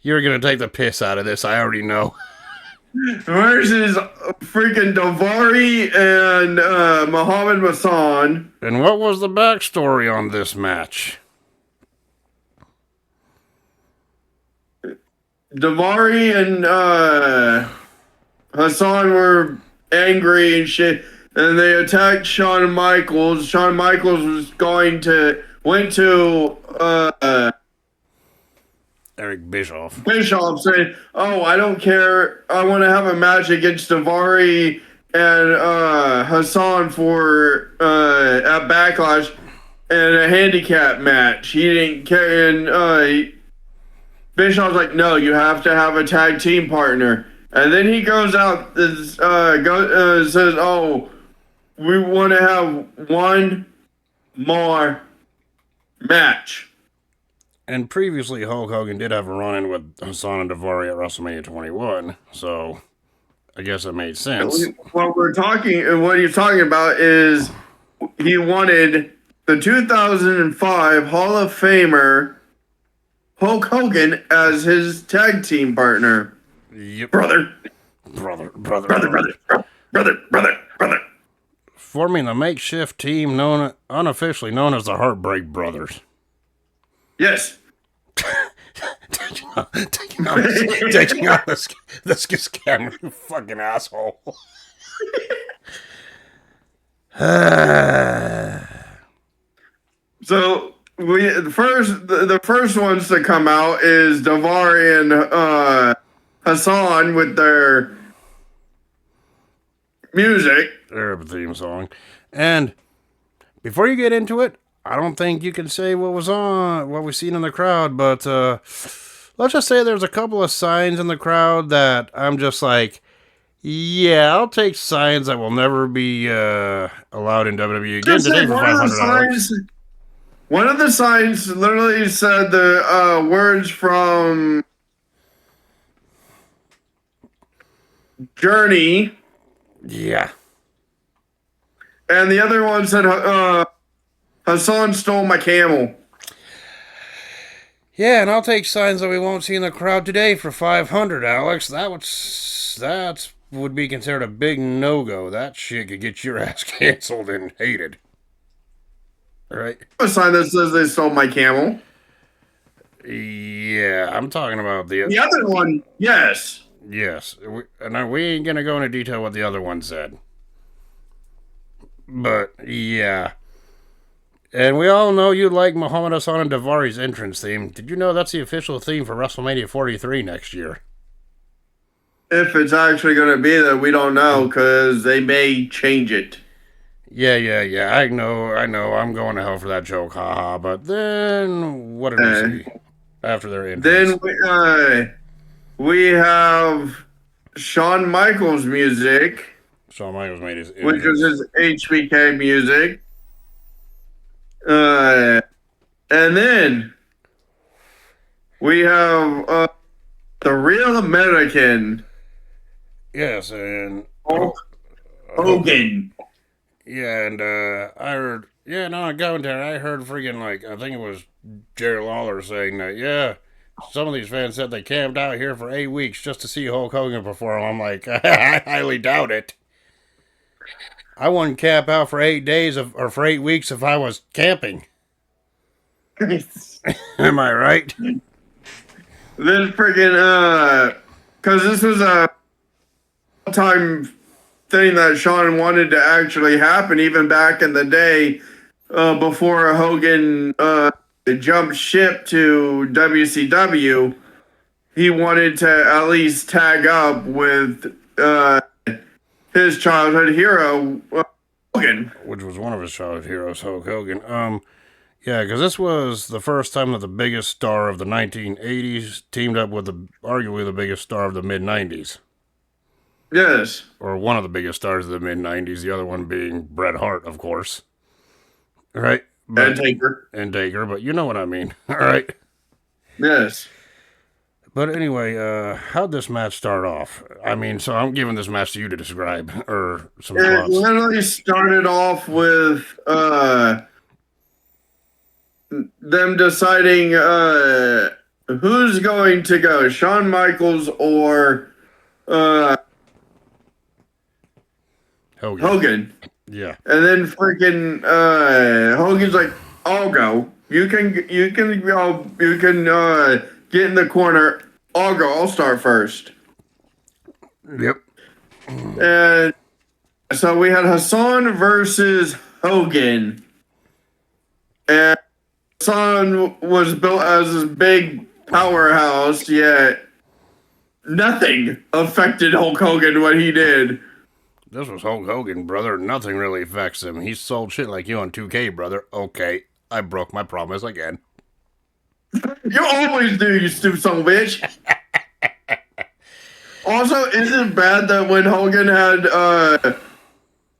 You're going to take the piss out of this. I already know. versus freaking Davari and Muhammad Hassan. And what was the backstory on this match? Davari and Hassan were angry and shit, and they attacked Shawn Michaels. Shawn Michaels went to Eric Bischoff. Bischoff saying, "Oh, I don't care. I want to have a match against Davari and Hassan for at Backlash and a handicap match." He didn't care, and Bischoff's like, "No, you have to have a tag team partner." And then he goes out and says, "Oh, we want to have one more match." And previously, Hulk Hogan did have a run-in with Hassan and Davari at WrestleMania 21, so I guess it made sense. What he's talking about is he wanted the 2005 Hall of Famer Hulk Hogan as his tag team partner. Yep. Brother. Forming the makeshift team unofficially known as the Heartbreak Brothers. Yes. taking on this camera, you fucking asshole. So the first ones to come out is Davari and Hassan with their music. Their theme song. And before you get into it, I don't think you can say what we've seen in the crowd, but let's just say there's a couple of signs in the crowd that I'm just like, yeah, I'll take signs that will never be allowed in WWE again today for $500. One of the signs literally said the words from Journey. Yeah. And the other one said, Hassan stole my camel. Yeah, and I'll take signs that we won't see in the crowd today for $500, Alex. That would be considered a big no-go. That shit could get your ass canceled and hated. All right? A sign that says they stole my camel. Yeah, I'm talking about the other one. Yes. Yes, we ain't gonna go into detail what the other one said. But yeah. And we all know you like Muhammad Hassan and Davari's entrance theme. Did you know that's the official theme for WrestleMania 43 next year? If it's actually going to be that, we don't know, because they may change it. Yeah. I know. I'm going to hell for that joke, haha. But then, what did we see after their entrance? Then we have Shawn Michaels music. Shawn Michaels made his entrance. Which was his HBK music. And then we have the Real American. Yes, and Hogan. Yeah, and I heard, on a commentary, I heard freaking, I think it was Jerry Lawler saying that, yeah, some of these fans said they camped out here for 8 weeks just to see Hulk Hogan perform. I'm like, I highly doubt it. I wouldn't camp out for 8 days or for 8 weeks if I was camping. Am I right? Then freaking, because this was a time thing that Shawn wanted to actually happen, even back in the day, before Hogan jumped ship to WCW. He wanted to at least tag up with his childhood hero, Hogan. Which was one of his childhood heroes, Hulk Hogan. Yeah, because this was the first time that the biggest star of the 1980s teamed up with arguably the biggest star of the mid-90s. Yes. Or one of the biggest stars of the mid-90s, the other one being Bret Hart, of course. Right? And Taker. But you know what I mean. All right? Yes. But anyway, how'd this match start off? I mean, so I'm giving this match to you to describe, or some thoughts. It literally started off with them deciding who's going to go, Shawn Michaels or Hogan. Yeah. And then freaking Hogan's like, "I'll go. You can get in the corner. I'll go. I'll start first." Yep. And so we had Hassan versus Hogan. And Hassan was built as this big powerhouse, yet nothing affected Hulk Hogan what he did. This was Hulk Hogan, brother. Nothing really affects him. He sold shit like you on 2K, brother. Okay, I broke my promise again. You always do, you stupid son of a bitch. Also, isn't it bad that when Hogan had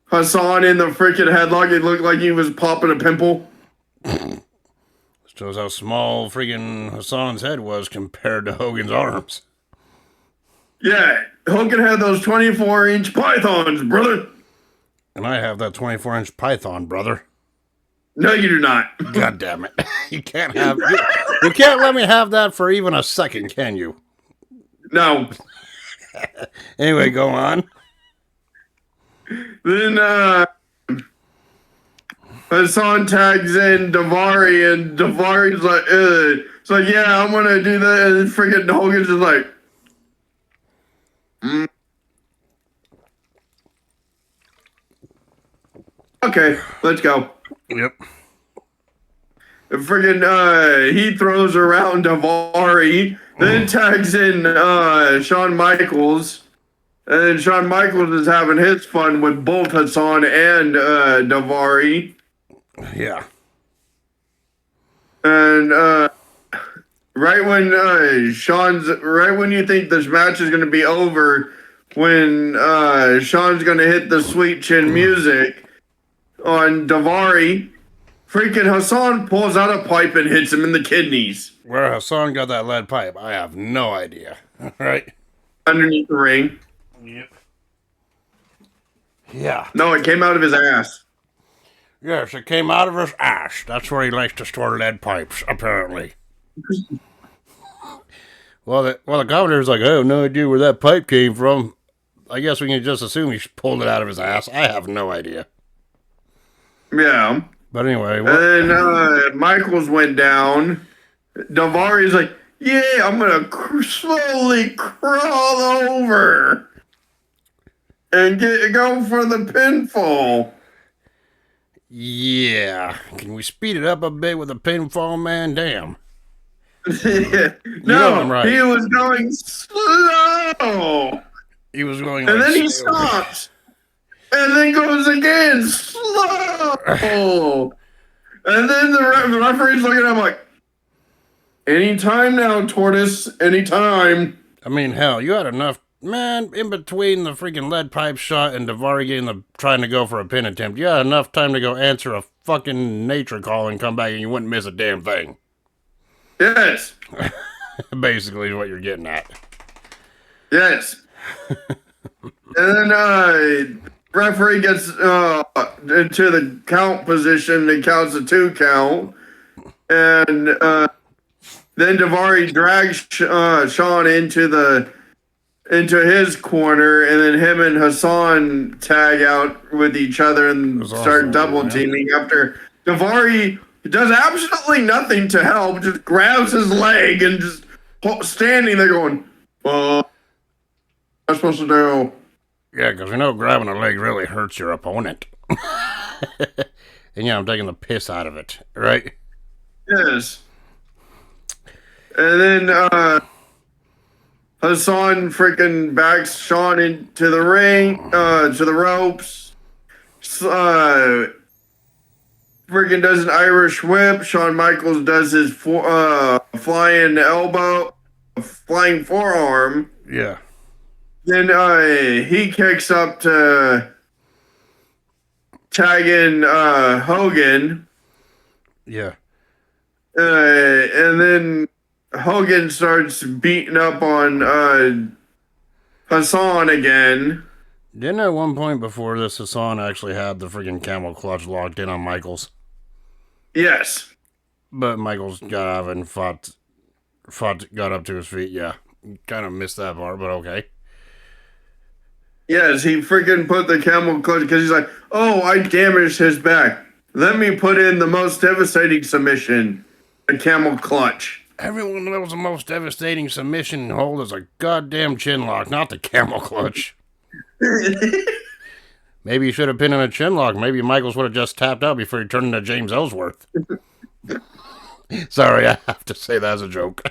Hassan in the freaking headlock, it looked like he was popping a pimple? Shows how small freaking Hassan's head was compared to Hogan's arms. Yeah, Hogan had those 24-inch pythons, brother. And I have that 24-inch python, brother. No, you do not. God damn it. You can't let me have that for even a second, can you? No. Anyway, go on. Then Hassan tags in Daivari, and Daivari's like, it's like, yeah, I'm gonna do that, and then freaking Hogan's just like, okay, let's go. Yep. And freaking he throws around Daivari, then tags in Shawn Michaels. And then Shawn Michaels is having his fun with both Hassan and Daivari. Yeah. And right when you think this match is going to be over, when Shawn's going to hit the sweet chin music on Daivari, freaking Hassan pulls out a pipe and hits him in the kidneys. Where Hassan got that lead pipe, I have no idea. Right? Underneath the ring. Yep. Yeah. No, it came out of his ass. Yes, it came out of his ass. That's where he likes to store lead pipes, apparently. Well, the commentator's like, I have no idea where that pipe came from. I guess we can just assume he pulled it out of his ass. I have no idea. Yeah. But anyway. And then Michaels went down. Daivari's like, yeah, I'm going to slowly crawl over and go for the pinfall. Yeah. Can we speed it up a bit with the pinfall, man? Damn. No, right. He was going slow. He was going and like then he stops. And then goes again, slow. And then the referee's looking at him like, anytime now, Tortoise, anytime. I mean, hell, you had enough, man, in between the freaking lead pipe shot and Daivari getting trying to go for a pin attempt. You had enough time to go answer a fucking nature call and come back and you wouldn't miss a damn thing. Yes. Basically is what you're getting at. Yes. And then referee gets into the count position and counts a 2 count. And then Daivari drags Shawn into his corner, and then him and Hassan tag out with each other and start double teaming after Daivari does absolutely nothing to help, just grabs his leg and just standing there going, what am I supposed to do? Yeah, because we know grabbing a leg really hurts your opponent. And yeah, I'm taking the piss out of it, right? Yes. And then Hassan freaking backs Shawn into the ring, to the ropes. Freaking does an Irish whip. Shawn Michaels does his flying forearm. Yeah. Then he kicks up to tag in Hogan. Yeah. And then Hogan starts beating up on Hassan again. Didn't at one point before this, Hassan actually had the freaking camel clutch locked in on Michaels? Yes. But Michaels got out and got up to his feet. Yeah, kind of missed that part, but okay. Yes, he freaking put the camel clutch because he's like, oh, I damaged his back. Let me put in the most devastating submission, a camel clutch. Everyone knows the most devastating submission hold is a goddamn chin lock, not the camel clutch. Maybe he should have pinned in a chin lock. Maybe Michaels would have just tapped out before he turned into James Ellsworth. Sorry, I have to say that as a joke.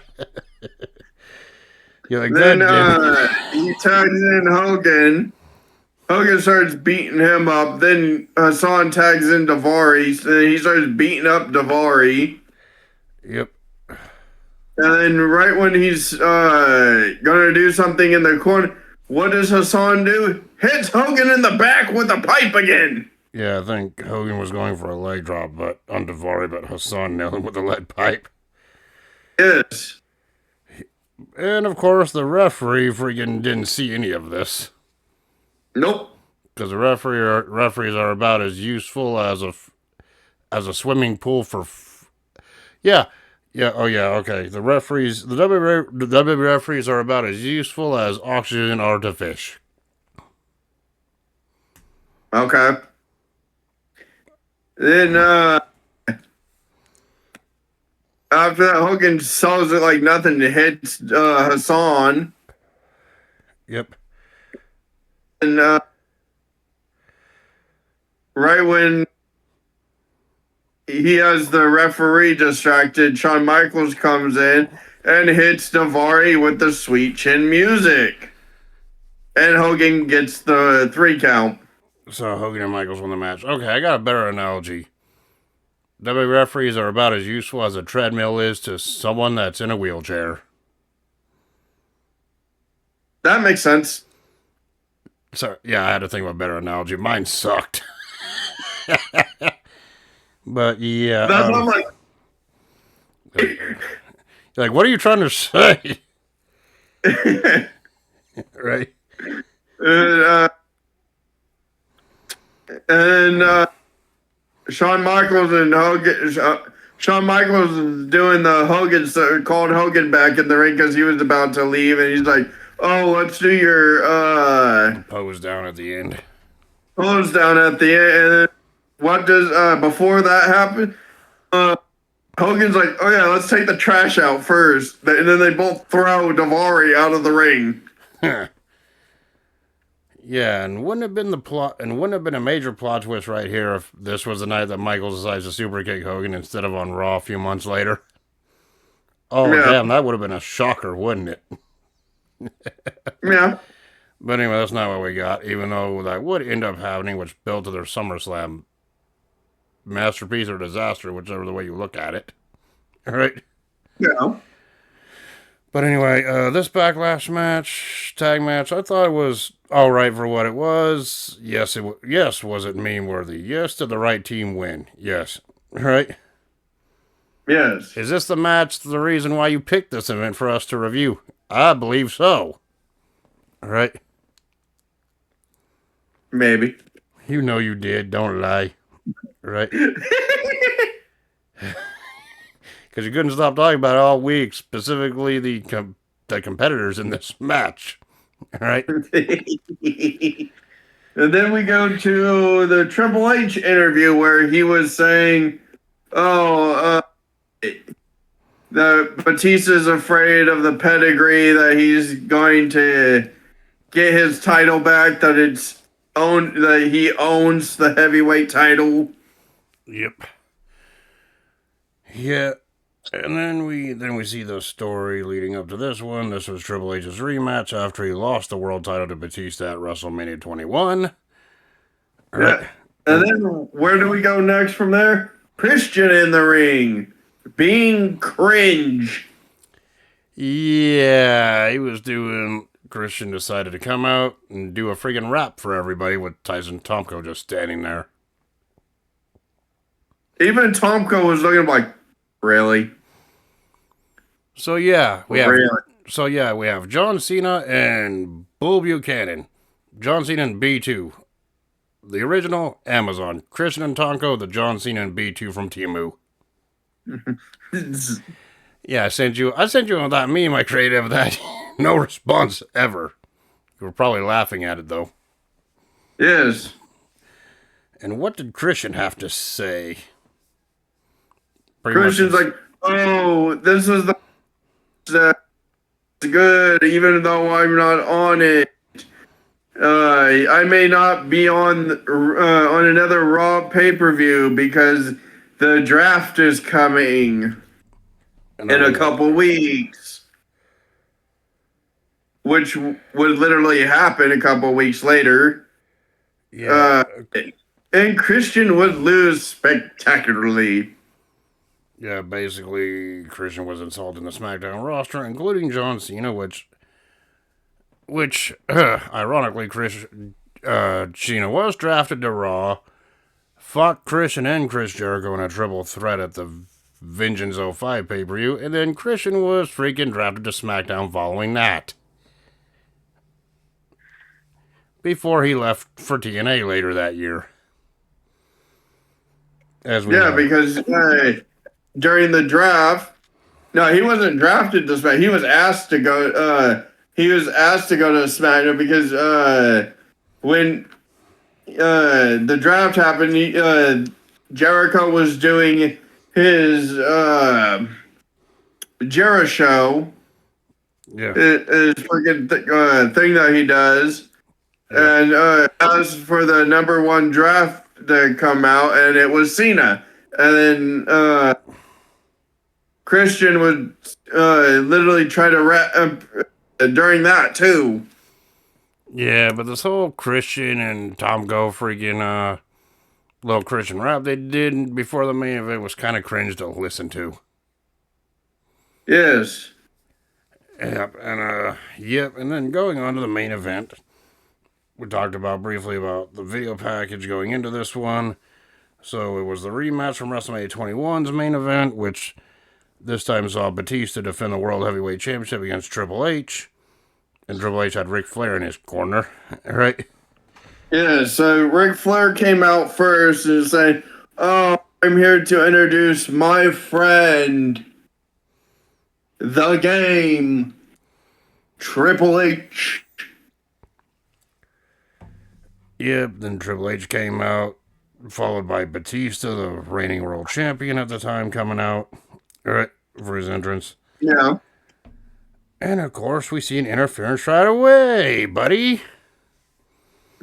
You're like, then he tags in Hogan. Hogan starts beating him up. Then Hassan tags in Daivari. And he starts beating up Daivari. Yep. And then right when he's going to do something in the corner, what does Hassan do? Hits Hogan in the back with a pipe again. Yeah, I think Hogan was going for a leg drop on Daivari, but Hassan nailed him with a lead pipe. Yes. And of course, the referee freaking didn't see any of this. Nope. Because the referees are about as useful as a swimming pool for. Yeah. Oh yeah. Okay. The WWE referees are about as useful as oxygen are to fish. Okay. Then after that, Hogan sells it like nothing to hit Hassan. Yep. And right when he has the referee distracted, Shawn Michaels comes in and hits Daivari with the sweet chin music. And Hogan gets the 3 count. So Hogan and Michaels won the match. Okay, I got a better analogy. WWE referees are about as useful as a treadmill is to someone that's in a wheelchair. That makes sense. So yeah, I had to think of a better analogy. Mine sucked. But yeah, that's not like. Like, what are you trying to say? Right. And Shawn Michaels and Hogan. Shawn Michaels is doing the Hogan, called Hogan back in the ring because he was about to leave, and he's like, "Oh, let's do your pose down at the end." Pose down at the end. And then what does before that happen? Hogan's like, "Oh yeah, let's take the trash out first," and then they both throw Daivari out of the ring. Yeah, and wouldn't have been a major plot twist right here if this was the night that Michaels decides to super kick Hogan instead of on Raw a few months later. Oh, yeah. Damn, that would have been a shocker, wouldn't it? Yeah. But anyway, that's not what we got, even though that would end up happening, which built to their SummerSlam masterpiece or disaster, whichever the way you look at it. All right? Yeah. But anyway, this Backlash tag match, I thought it was all right for what it was. Yes, was it meme worthy? Yes, did the right team win? Yes, right? Yes. Is this the match, the reason why you picked this event for us to review? I believe so. All right? Maybe. You know you did, don't lie. Right? Because you couldn't stop talking about it all week, specifically the competitors in this match. All right? And then we go to the Triple H interview where he was saying, the Batista's afraid of the pedigree, that he's going to get his title back, that he owns the heavyweight title. Yep. Yeah. And then we see the story leading up to this one. This was Triple H's rematch after he lost the world title to Batista at WrestleMania 21. Right. Yeah. And then where do we go next from there? Christian in the ring, being cringe. Yeah, Christian decided to come out and do a friggin' rap for everybody with Tyson Tomko just standing there. Even Tomko was looking like, really? So yeah, we have John Cena and Bull Buchanan. John Cena and B2. The original, Amazon. Christian and Tonko, the John Cena and B2 from Temu. Yeah, I sent you that meme I created of that. No response ever. You were probably laughing at it though. Yes. And what did Christian have to say? Pretty much Christian's like, oh, this is the good, even though I'm not on it. I may not be on another Raw pay-per-view because the draft is coming in a couple weeks, which would literally happen a couple weeks later. Yeah. And Christian would lose spectacularly. Yeah, basically, Christian was insulting the SmackDown roster, including John Cena, which ironically, Cena was drafted to Raw, fought Christian and Chris Jericho in a triple threat at the Vengeance 05 pay-per-view, and then Christian was freaking drafted to SmackDown following that. Before he left for TNA later that year. As we know. Because during the draft, no, he wasn't drafted to SmackDown. He was asked to go. He was asked to go to SmackDown because when the draft happened, Jericho was doing his Jericho show. Yeah. His freaking thing that he does. Yeah. And as for the number one draft to come out, and it was Cena. And then Christian would literally try to during that too. Yeah, but this whole Christian and Tom Go freaking little Christian rap they did before the main event was kind of cringe to listen to. Yes. Yep, and then going on to the main event, we talked about briefly about the video package going into this one. So it was the rematch from WrestleMania 21's main event, which this time saw Batista defend the World Heavyweight Championship against Triple H. And Triple H had Ric Flair in his corner, right? Yeah, so Ric Flair came out first and said, oh, I'm here to introduce my friend, the Game, Triple H. Yep, then Triple H came out, followed by Batista, the reigning world champion at the time, coming out, right, for his entrance. Yeah. And of course, we see an interference right away, buddy.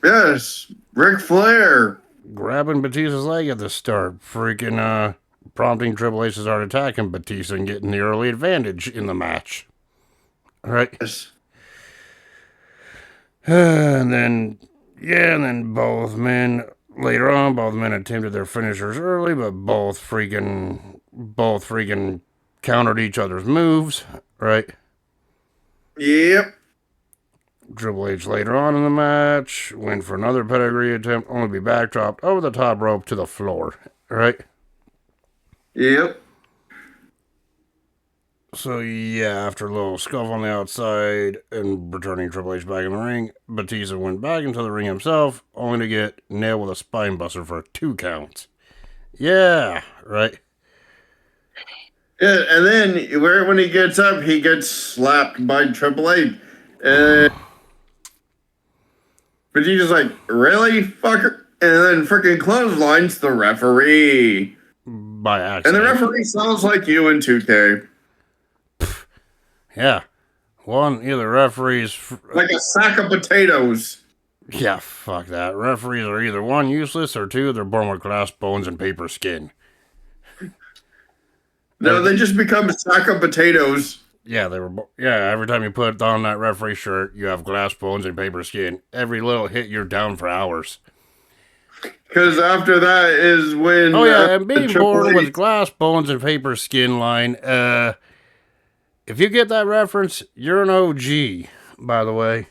Yes, Ric Flair. Grabbing Batista's leg at the start, freaking prompting Triple H to start attacking Batista and getting the early advantage in the match. Right? Yes. And then both men, later on, both men attempted their finishers early, but both freaking countered each other's moves, right? Yep. Triple H later on in the match went for another pedigree attempt, only to be backdropped over the top rope to the floor, right? Yep. So yeah, after a little scuffle on the outside and returning Triple H back in the ring, Batista went back into the ring himself, only to get nailed with a spine buster for 2 counts. Yeah, right? Yeah, and then when he gets up, he gets slapped by Triple H. And Batista's like, really, fucker? And then freaking clotheslines the referee. By accident. And the referee sounds like you in 2K. Yeah. Either referees... like a sack of potatoes. Yeah, fuck that. Referees are either 1, useless, or 2, they're born with glass bones and paper skin. No, they just become a sack of potatoes. Yeah, every time you put on that referee shirt, you have glass bones and paper skin. Every little hit, you're down for hours. Because after that is when... oh, yeah, and being born with glass bones and paper skin line, if you get that reference, you're an OG, by the way.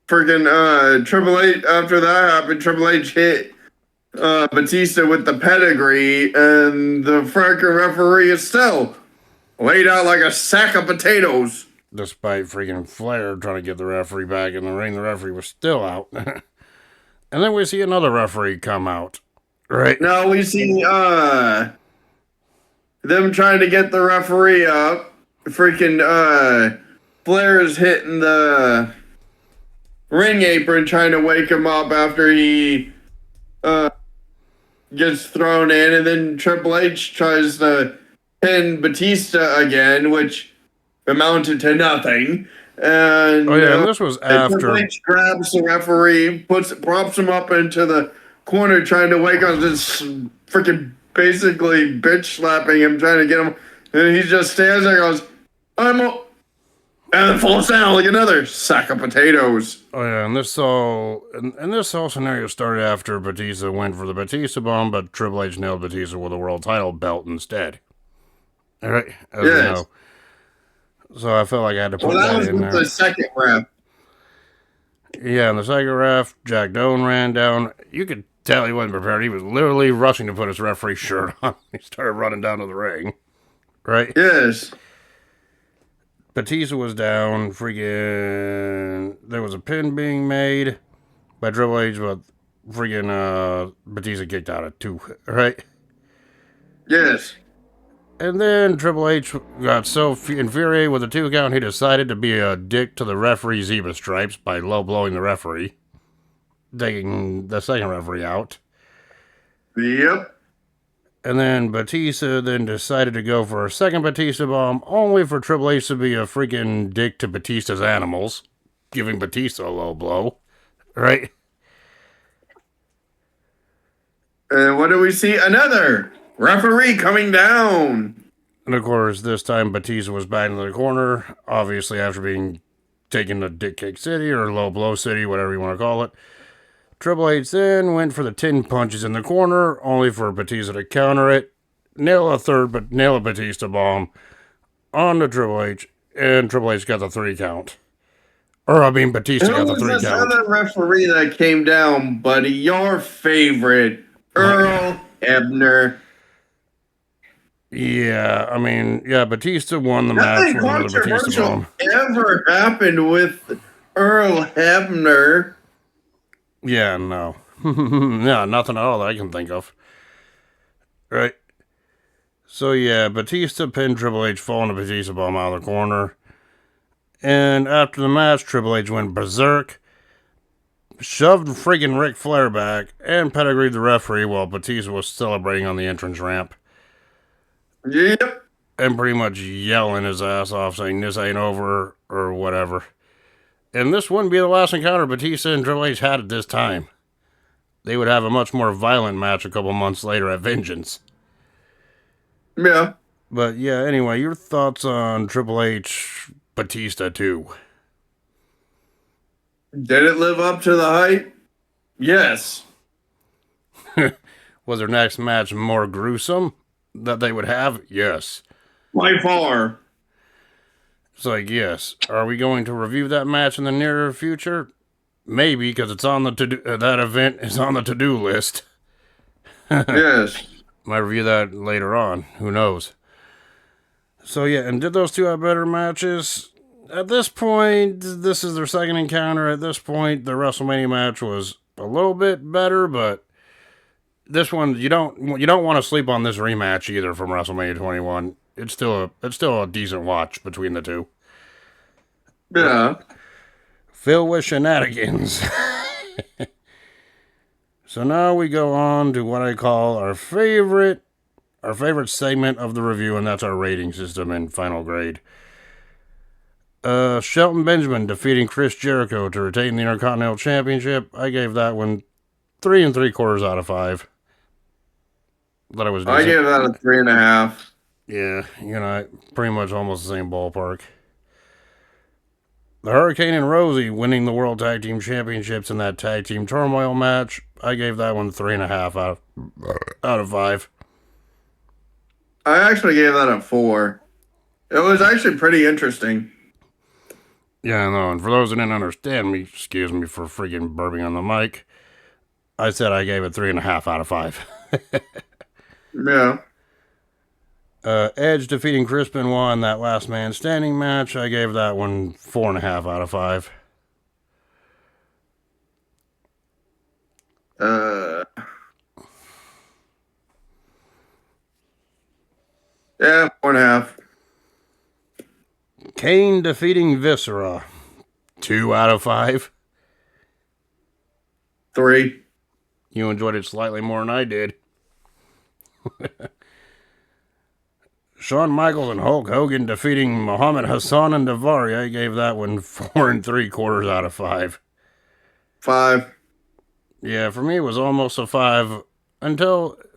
Freaking Triple H, after that happened, Triple H hit Batista with the pedigree, and the freaking referee is still laid out like a sack of potatoes. Despite freaking Flair trying to get the referee back in the ring, the referee was still out. And then we see another referee come out, right? Now we see them trying to get the referee up. Freaking Flair's hitting the ring apron trying to wake him up after he gets thrown in, and then Triple H tries to pin Batista again, which amounted to nothing. And and this was after Triple H grabs the referee, props him up into the corner, trying to wake up, this freaking basically bitch slapping him, trying to get him, and he just stands there and goes, and then falls down like another sack of potatoes. and this whole scenario started after Batista went for the Batista bomb, but Triple H nailed Batista with a world title belt instead. All right, as we know. So I felt like I had to put that was in with there. the second ref. Yeah, and the second ref, Jack Doan ran down. You could tell he wasn't prepared. He was literally rushing to put his referee shirt on. He started running down to the ring. Right? Yes. Batista was down. Freaking. There was a pin being made by Triple H, but freaking Batista kicked out at 2. Right? Yes. And then Triple H got so infuriated with the 2 count, he decided to be a dick to the referee zebra stripes by low blowing the referee, taking the second referee out. Yep. And then Batista then decided to go for a second Batista bomb, only for Triple H to be a freaking dick to Batista's animals, giving Batista a low blow. Right? And what do we see? Another referee coming down. And of course, this time Batista was back in the corner, obviously after being taken to Dick Kick City or Low Blow City, whatever you want to call it. Triple H then went for the 10 punches in the corner, only for Batista to counter it, nail a Batista bomb onto Triple H, and Triple H got the 3 count. Batista got the 3 count. Who was this other referee that came down, buddy? Your favorite, Earl Hebner. Yeah, Batista won the match with another Batista bomb. Ever happened with Earl Hebner? Yeah, no. Yeah, nothing at all that I can think of. Right? So yeah, Batista pinned Triple H, falling to Batista bomb out of the corner. And after the match, Triple H went berserk, shoved friggin' Ric Flair back, and pedigreed the referee while Batista was celebrating on the entrance ramp. Yep. And pretty much yelling his ass off, saying this ain't over, or whatever. And this wouldn't be the last encounter Batista and Triple H had at this time. They would have a much more violent match a couple months later at Vengeance. Yeah. But yeah, anyway, your thoughts on Triple H Batista 2? Did it live up to the hype? Yes. Was their next match more gruesome that they would have? Yes. By far. It's like, yes. Are we going to review that match in the near future? Maybe, because it's on the that event is on the to-do list. Yes. Might review that later on. Who knows? So yeah, and did those 2 have better matches? At this point, this is their second encounter. At this point, the WrestleMania match was a little bit better, but this one you don't want to sleep on this rematch either from WrestleMania 21. It's still a decent watch between the 2. Yeah. Filled with shenanigans. So now we go on to what I call our favorite segment of the review, and that's our rating system and final grade. Shelton Benjamin defeating Chris Jericho to retain the Intercontinental Championship. I gave that one 3 3/4 out of 5. That I gave that a 3.5. Yeah, pretty much almost the same ballpark. The Hurricane and Rosie winning the World Tag Team Championships in that Tag Team Turmoil match. I gave that one 3.5 out of 5. I actually gave that a 4. It was actually pretty interesting. Yeah, I know. And for those that didn't understand me, excuse me for freaking burping on the mic. I said I gave it 3.5 out of 5. Yeah. Edge defeating Chris Benoit in that last man standing match. I gave that one 4.5 out of 5. Kane defeating Viscera. 2 out of 5. 3. You enjoyed it slightly more than I did. Shawn Michaels and Hulk Hogan defeating Muhammad Hassan and Daivari. I gave that one 4 3/4 out of 5. 5. Yeah, for me it was almost a 5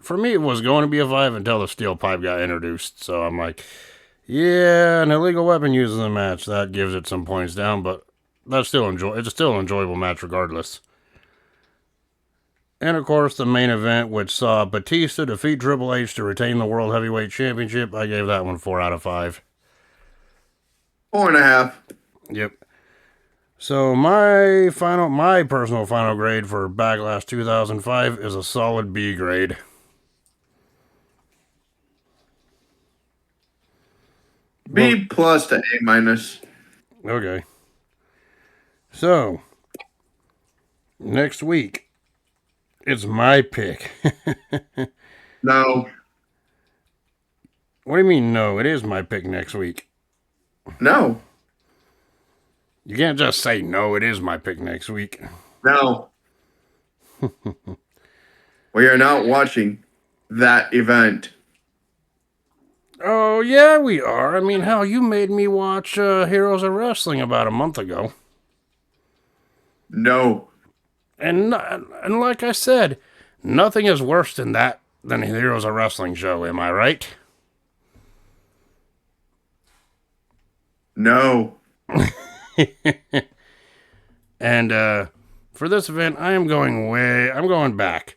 for me it was going to be a 5 until the steel pipe got introduced. So I'm like, yeah, an illegal weapon used in the match. That gives it some points down, but it's still an enjoyable match regardless. And of course, the main event, which saw Batista defeat Triple H to retain the World Heavyweight Championship, I gave that one 4 out of 5. 4.5. Yep. So my personal final grade for Backlash 2005 is a solid B grade. B plus to A minus. Okay. So next week, it's my pick. No. What do you mean, no? It is my pick next week. No. You can't just say, no, it is my pick next week. No. We are not watching that event. Oh, yeah, we are. I mean, hell, you made me watch Heroes of Wrestling about a month ago. No. And like I said, nothing is worse than that than a Heroes of Wrestling show, am I right? No. And for this event, I'm going back.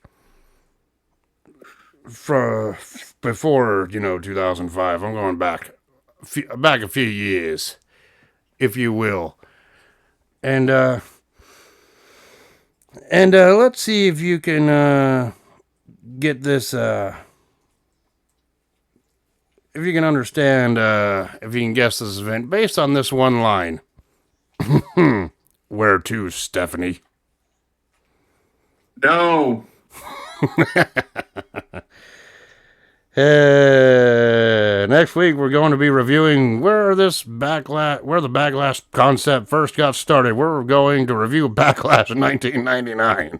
For before, 2005. I'm going back a few years, if you will. And let's see if you can get this, if you can understand, if you can guess this event based on this one line. Where to, Stephanie? No. Next week we're going to be reviewing where the Backlash concept first got started. We're going to review Backlash in 1999.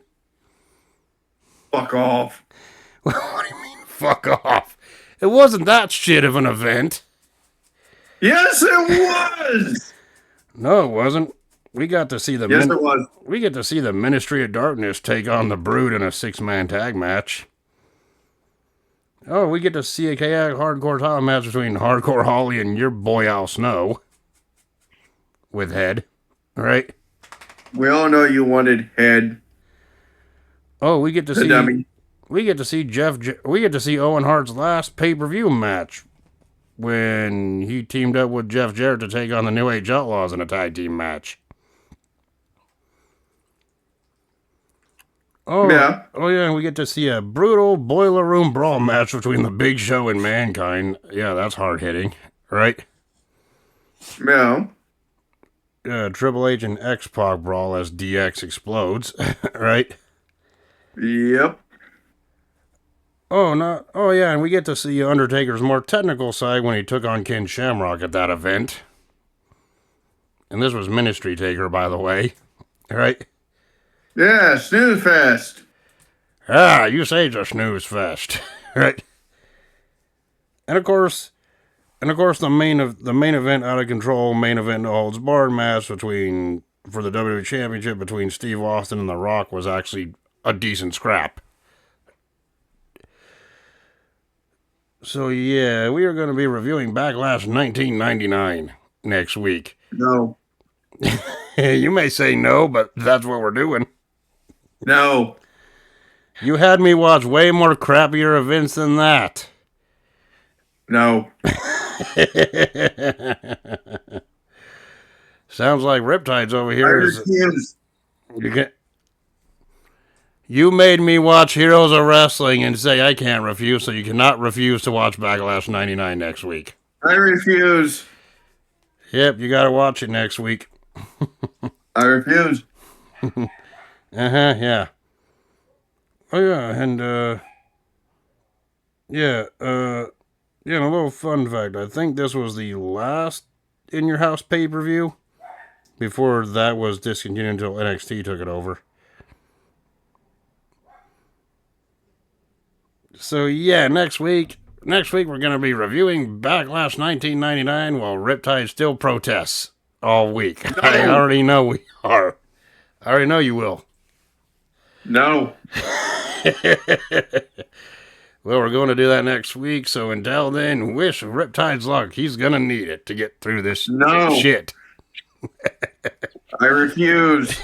Fuck off. What do you mean, fuck off? It wasn't that shit of an event. Yes, it was. No, it wasn't. We got to see It was. We get to see the Ministry of Darkness take on the Brood in a 6-man tag match. Oh, we get to see a chaotic hardcore title match between Hardcore Holly and your boy Al Snow. With Head. Right? We all know you wanted Head. Oh, we get to see dummy. we get to see Owen Hart's last pay-per-view match when he teamed up with Jeff Jarrett to take on the New Age Outlaws in a tag team match. Oh yeah, and we get to see a brutal boiler room brawl match between the Big Show and Mankind. Yeah, that's hard hitting, right? Yeah. Triple H and X-Pac brawl as DX explodes, right? Yep. Oh yeah, and we get to see Undertaker's more technical side when he took on Ken Shamrock at that event. And this was Ministry Taker, by the way, right? Yeah, snooze fest. Ah, you say it's a snooze fest, right? And of course, the main event out of control, main event no holds barred match for the WWE Championship between Steve Austin and The Rock was actually a decent scrap. So yeah, we are going to be reviewing Backlash 1999 next week. No. You may say no, but that's what we're doing. No. You had me watch way more crappier events than that. No. Sounds like Riptides over here. I refuse. You made me watch Heroes of Wrestling and say I can't refuse, so you cannot refuse to watch Backlash 99 next week. I refuse. Yep, you gotta watch it next week. I refuse. Yeah. Oh yeah, and and a little fun fact. I think this was the last in your house pay-per-view. Before that was discontinued until NXT took it over. So yeah, next week we're going to be reviewing Backlash 1999 while Riptide still protests all week. No. I already know we are. I already know you will. No. Well, we're going to do that next week, so until then, wish Riptide's luck. He's going to need it to get through this shit. I refuse.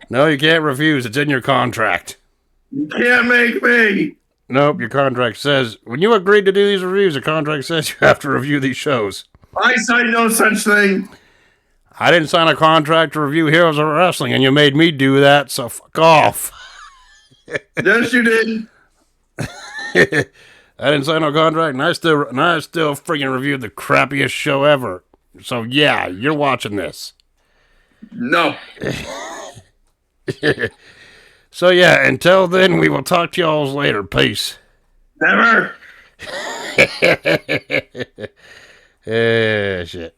No, you can't refuse. It's in your contract. You can't make me. Nope, your contract says, when you agreed to do these reviews, the contract says you have to review these shows. I signed no such thing. I didn't sign a contract to review Heroes of Wrestling, and you made me do that, so fuck off. Yes, you did. I didn't sign no contract, and I still freaking reviewed the crappiest show ever. So yeah, you're watching this. No. So yeah, until then, we will talk to y'all later. Peace. Never. Shit.